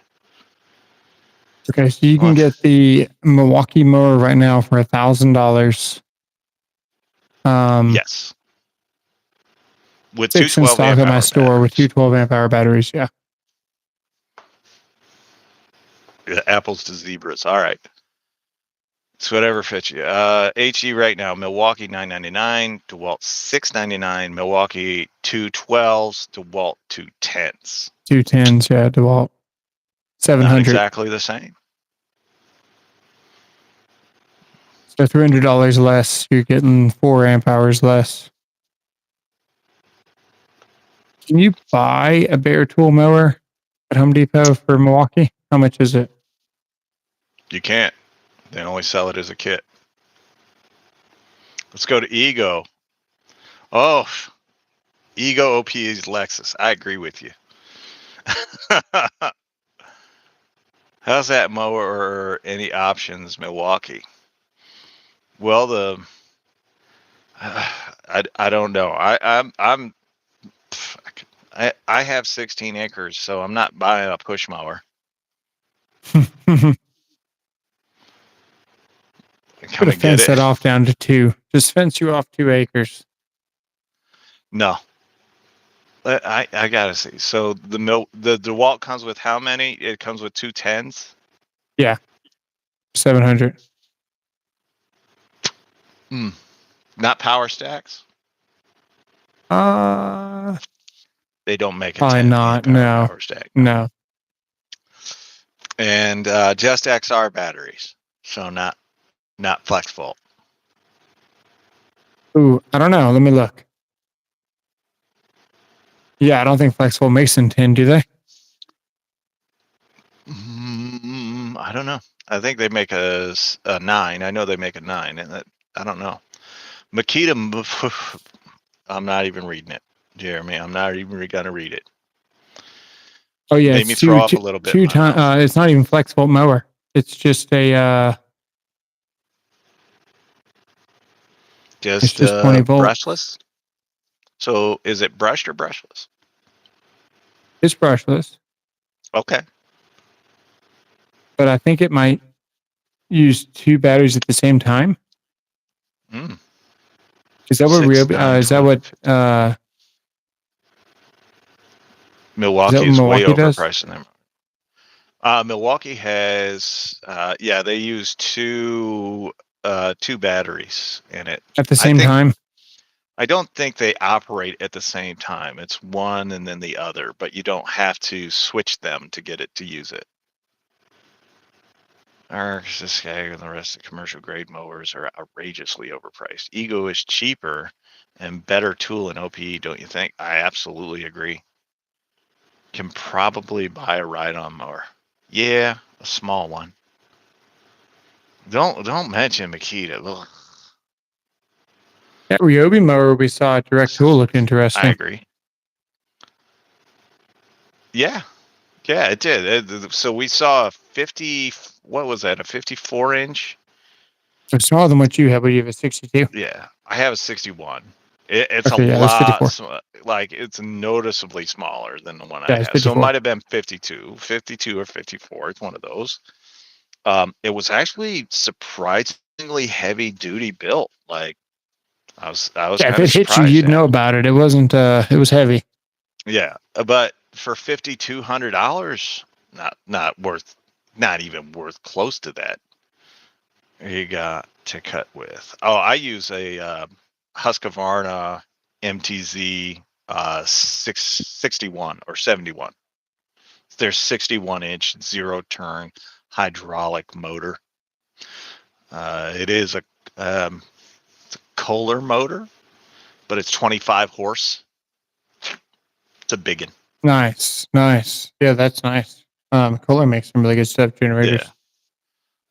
Okay, so you can get the Milwaukee mower right now for $1,000. Yes. With 6 two in 12 stock amp at my hour store with two 12 amp hour batteries. Yeah. Apples to zebras. All right. It's whatever fits you. HE right now, Milwaukee $999, DeWalt $699, Milwaukee 212s, DeWalt 210s. 210s, yeah, DeWalt. Not 700. exactly the same. So $300 less. You're getting 4 amp hours less. Can you buy a bare tool mower at Home Depot for Milwaukee? How much is it? You can't. They only sell it as a kit. Let's go to Ego. Oh, Ego OP is Lexus. I agree with you. How's that mower or any options, Milwaukee? Well, I don't know. I have 16 acres, so I'm not buying a push mower. Put a fence that off down to 2. Just fence you off 2 acres. No. I gotta see. So the DeWalt comes with how many? It comes with 2 10s? Yeah. 700. Not power stacks? They don't make a probably 10 not. power stack. No. And just XR batteries. So not flex volt. Ooh, I don't know. Let me look. Yeah, I don't think Flexvolt makes in 10, do they? I don't know. I think they make a 9. I know they make a 9, and I don't know. Makita, I'm not even reading it, Jeremy. I'm not even gonna read it. Oh yeah, made me throw off a little bit. 2 times. It's not even Flexvolt mower. It's just a. It's just 20 volts. brushless. So is it brushed or brushless? It's brushless. Okay. But I think it might use 2 batteries at the same time. Is that what Ryobi? Is that what? Milwaukee is way Milwaukee does? overpriced in them. Milwaukee has, they use two batteries in it. At the same time? I don't think they operate at the same time. It's one and then the other, but you don't have to switch them to get it to use it. This guy and the rest of commercial grade mowers are outrageously overpriced. Ego is cheaper and better tool in OPE, don't you think? I absolutely agree. Can probably buy a ride-on mower. Yeah, a small one. Don't mention Makita. Ugh. That Ryobi mower we saw at Direct Tool looked interesting. I agree. Yeah, it did. So we saw a 50. What was that? A 54-inch? So smaller than what you have, but you have a 62. Yeah, I have a 61. It's Okay, a that's 54. lot. Like it's noticeably smaller than the one I Yeah, it's have. So it 54. might have been 52 or 54. It's one of those. It was actually surprisingly heavy duty built. Like I was Yeah, kind if of it hit you, surprised. you'd know about it. It wasn't. It was heavy. Yeah, but for $5,200, not even worth close to that. You got to cut with. Oh, I use a Husqvarna MTZ 661 or 71. Their 61-inch zero turn hydraulic motor. It is it's a Kohler motor, but it's 25 horse. It's a big one. Nice. Yeah, that's nice. Kohler makes some really good stuff. Generators. Yeah.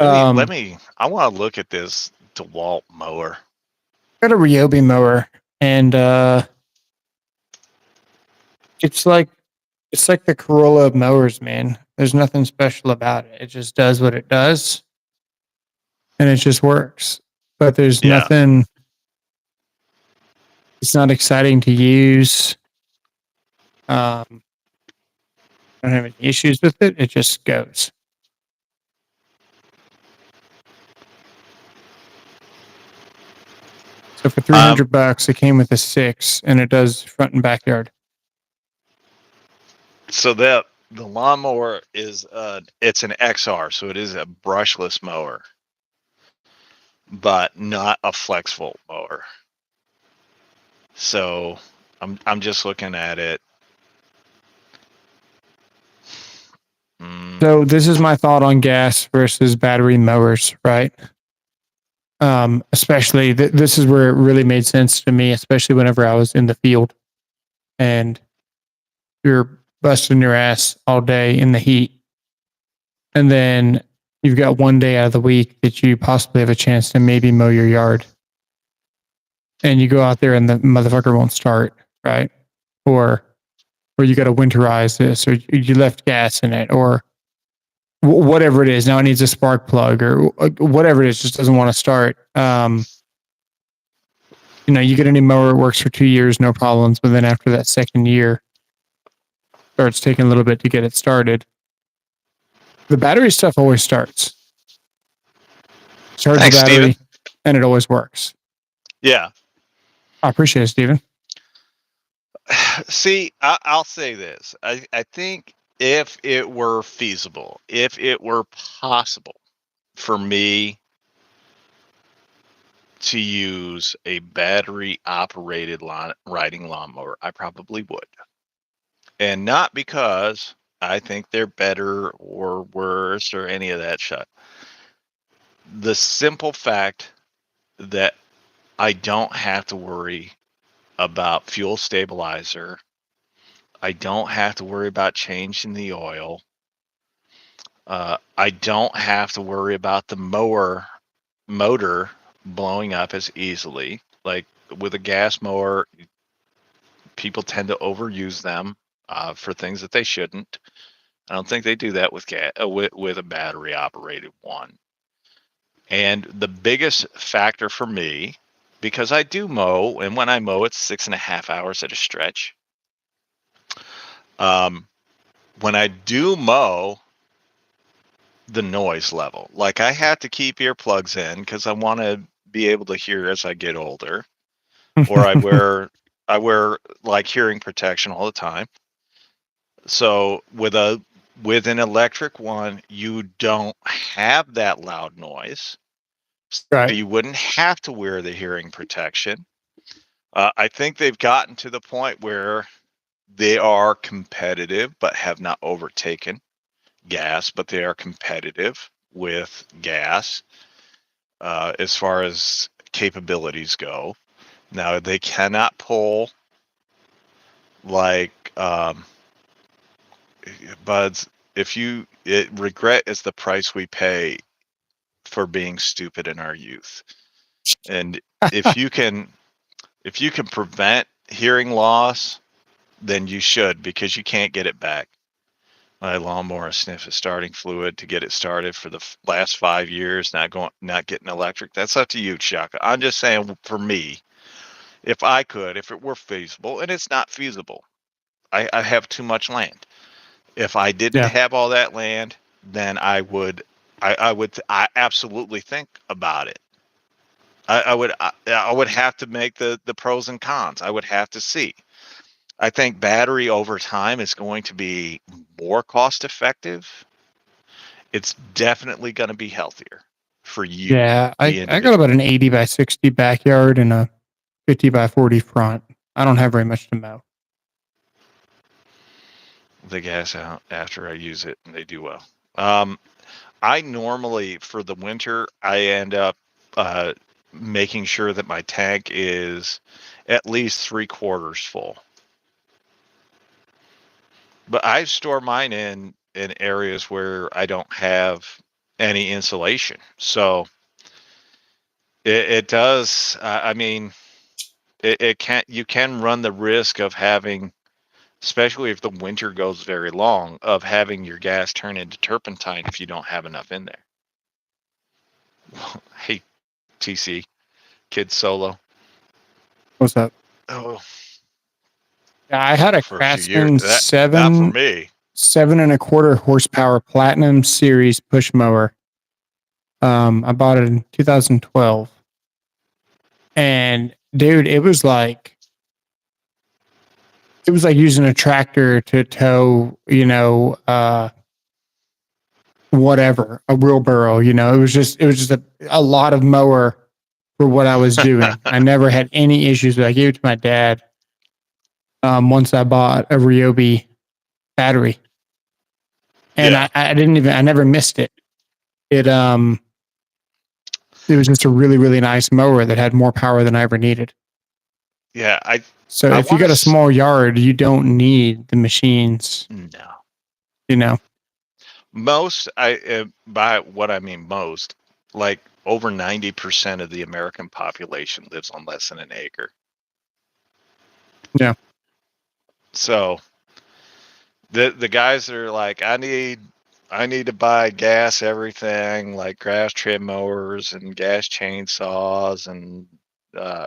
I want to look at this DeWalt mower. Got a Ryobi mower, and it's like the Corolla of mowers, man. There's nothing special about it. It just does what it does, and it just works. But there's nothing. It's not exciting to use. I don't have any issues with it. It just goes. So for $300, it came with a 6, and it does front and backyard. So the lawnmower is it's an XR, so it is a brushless mower, but not a FlexVolt mower. So I'm just looking at it. So this is my thought on gas versus battery mowers, right? Especially this is where it really made sense to me, especially whenever I was in the field and you're busting your ass all day in the heat. And then you've got one day out of the week that you possibly have a chance to maybe mow your yard. And you go out there and the motherfucker won't start, right? Or you got to winterize this, or you left gas in it, or whatever it is. Now it needs a spark plug, or whatever it is, just doesn't want to start. You get a new mower, it works for 2 years, no problems. But then after that second year, starts taking a little bit to get it started. The battery stuff always starts. Charge the battery, Steven. And it always works. Yeah. I appreciate it, Steven. See, I'll say this. I think if it were feasible, if it were possible for me to use a battery-operated riding lawnmower, I probably would. And not because I think they're better or worse or any of that shit. The simple fact that I don't have to worry about fuel stabilizer. I don't have to worry about changing the oil. I don't have to worry about the motor blowing up as easily. Like with a gas mower, people tend to overuse them for things that they shouldn't. I don't think they do that with with a battery operated one. And the biggest factor for me, because I do mow, and when I mow, it's 6.5 hours at a stretch. When I do mow, the noise level, like I have to keep earplugs in because I want to be able to hear as I get older, or I wear like hearing protection all the time. So with an electric one, you don't have that loud noise. So Right. you wouldn't have to wear the hearing protection. I think they've gotten to the point where they are competitive, but have not overtaken gas, but they are competitive with gas as far as capabilities go. Now, they cannot pull like buds. Regret is the price we pay for being stupid in our youth. And if you can prevent hearing loss, then you should, because you can't get it back. My lawnmower sniffed a starting fluid to get it started for the last 5 years, not getting electric. That's up to you, Chaka. I'm just saying, for me, if it were feasible, and it's not feasible, I have too much land. If I didn't Yeah. have all that land, then I absolutely think about it. I would have to make the pros and cons. I would have to see. I think battery over time is going to be more cost effective. It's definitely going to be healthier for you, Yeah. the I got about individual. an 80 by 60 backyard and a 50 by 40 front. I don't have very much to mow. The gas out after I use it, and they do well. Um, I normally, for the winter, I end up making sure that my tank is at least 3/4 full. But I store mine in areas where I don't have any insulation, so it does. I mean, it can you can run the risk of having, especially if the winter goes very long, of having your gas turn into turpentine if you don't have enough in there. Hey, TC, kid solo. What's that? Oh, Yeah, I had a for a few years. Craftsman That not for me. 7.25 horsepower Platinum Series push mower. I bought it in 2012, and dude, it was like using a tractor to tow, whatever, a wheelbarrow. It was just a lot of mower for what I was doing. I never had any issues. But I gave it to my dad. Once I bought a Ryobi battery, and Yeah, I never missed it. It it was just a really, really nice mower that had more power than I ever needed. yeah. So I if you want got a to. small yard, you don't need the machines, No, you know. most. By what I mean most, like over 90% of the American population lives on less than an acre. Yeah. So the guys that are like, I need to buy gas everything, like grass trim mowers and gas chainsaws and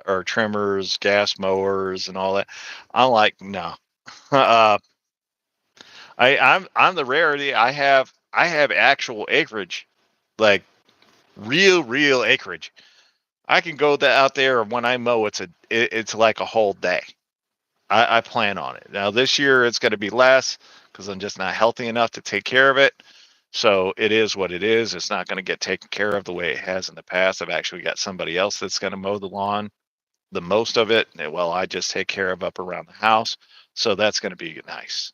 or trimmers, gas mowers and all that. I'm like, no. uh, I'm the rarity. I have actual acreage, like real acreage. I can go out there, and when I mow, it's like a whole day. I plan on it. Now this year it's going to be less because I'm just not healthy enough to take care of it. So it is what it is. It's not going to get taken care of the way it has in the past. I've actually got somebody else that's going to mow the lawn, the most of it. Well, I just take care of up around the house. So that's going to be nice.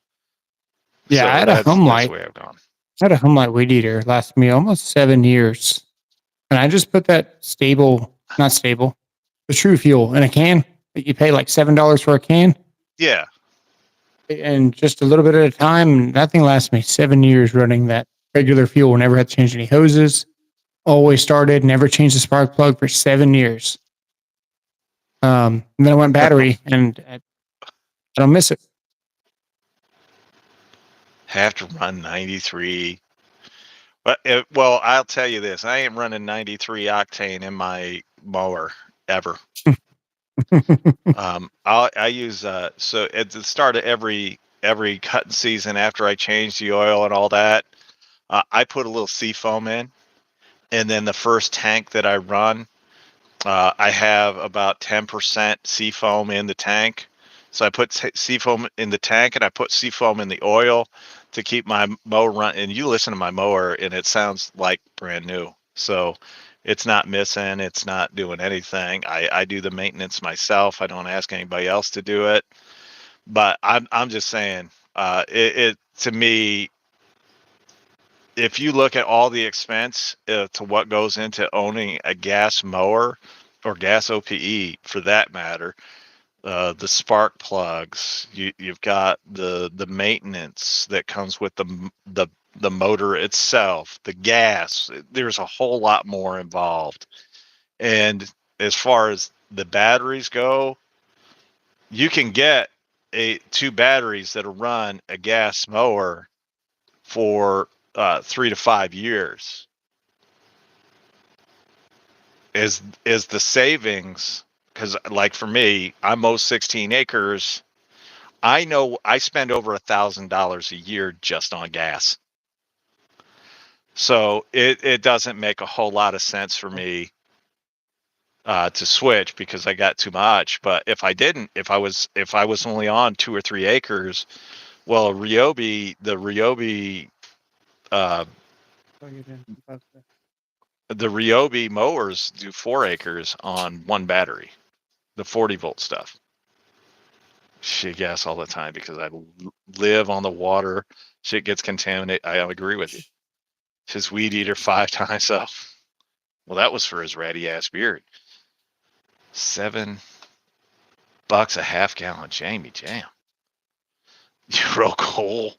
Yeah, I So had a home that's the light. way I've gone. I had a home light weed eater last me almost 7 years. And I just put that not stable, the true fuel in a can that you pay like $7 for a can. Yeah. And just a little bit at a time. That thing lasts me 7 years running that regular fuel. Never had to change any hoses. Always started, never changed the spark plug for 7 years. And then I went battery, and I don't miss it. Have to run 93. But well, I'll tell you this: I ain't running 93 octane in my mower ever. I use so at the start of every cutting season, after I change the oil and all that, I put a little sea foam in, and then the first tank that I run, I have about 10% sea foam in the tank, So I put seafoam in the tank and I put seafoam in the oil to keep my mower run. And you listen to my mower and it sounds like brand new. So it's not missing. It's not doing anything. I do the maintenance myself. I don't ask anybody else to do it. But I'm just saying, it to me, if you look at all the expense to what goes into owning a gas mower or gas OPE for that matter, the spark plugs, you've got the maintenance that comes with the motor itself, the gas. There's a whole lot more involved. And as far as the batteries go, you can get two batteries that'll run a gas mower for 3 to 5 years. Is the savings, because like for me, I mow 16 acres. I know I spend over $1,000 a year just on gas. So it doesn't make a whole lot of sense for me to switch because I got too much. But if I didn't, if I was only on 2 or 3 acres, well, the Ryobi mowers do 4 acres on one battery, the 40-volt stuff. Shit gas all the time because I live on the water. Shit gets contaminated. I agree with you. His weed eater 5 times up. Well, that was for his ratty ass beard. $7 a half gallon, Jamie. Jam. You're real cool.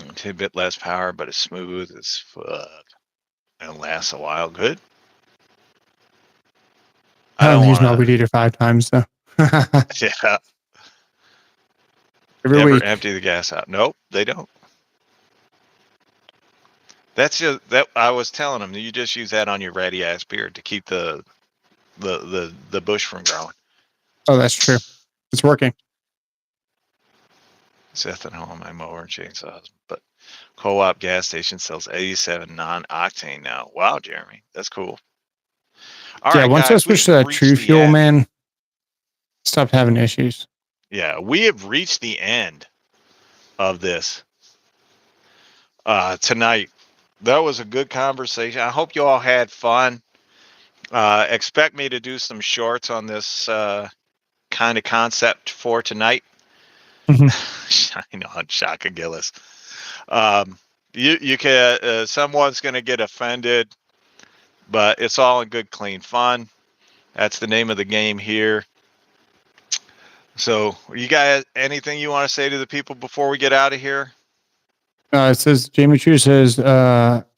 It's a bit less power, but it's smooth as fuck. And lasts a while. Good. I don't use my weed eater 5 times though. Yeah. Every Never week. empty the gas out. Nope, they don't. That's just that I was telling them. You just use that on your ratty ass beard to keep the bush from growing. Oh, that's true. It's working. It's ethanol on my mower and chainsaws, but co-op gas station sells 87 non-octane now. Wow, Jeremy, that's cool. All right, once guys, I switched to that True Fuel, man, stopped having issues. Yeah, we have reached the end of this tonight. That was a good conversation. I hope you all had fun. Expect me to do some shorts on this kind of concept for tonight. I know, I'm Shaka Gillis. You can. Someone's going to get offended, but it's all in good, clean fun. That's the name of the game here. So, you guys, anything you want to say to the people before we get out of here? It says Jamie True says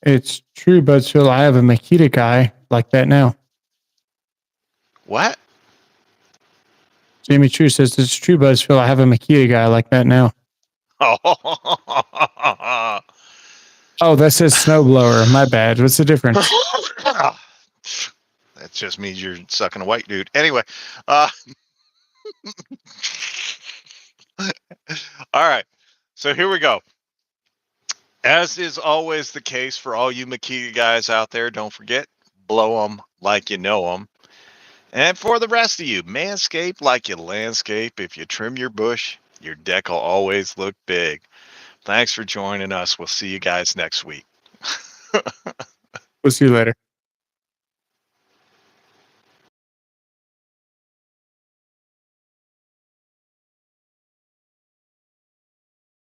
it's true, but still I have a Makita guy like that now. What? Jamie True says it's true, Buzzfield. I have a Makita guy like that now. Oh, that says snowblower. My bad. What's the difference? That just means you're sucking a white dude. Anyway, all right. So here we go. As is always the case for all you Makita guys out there, don't forget, blow them like you know them. And for the rest of you, manscape like you landscape. If you trim your bush, your deck will always look big. Thanks for joining us. We'll see you guys next week. We'll see you later.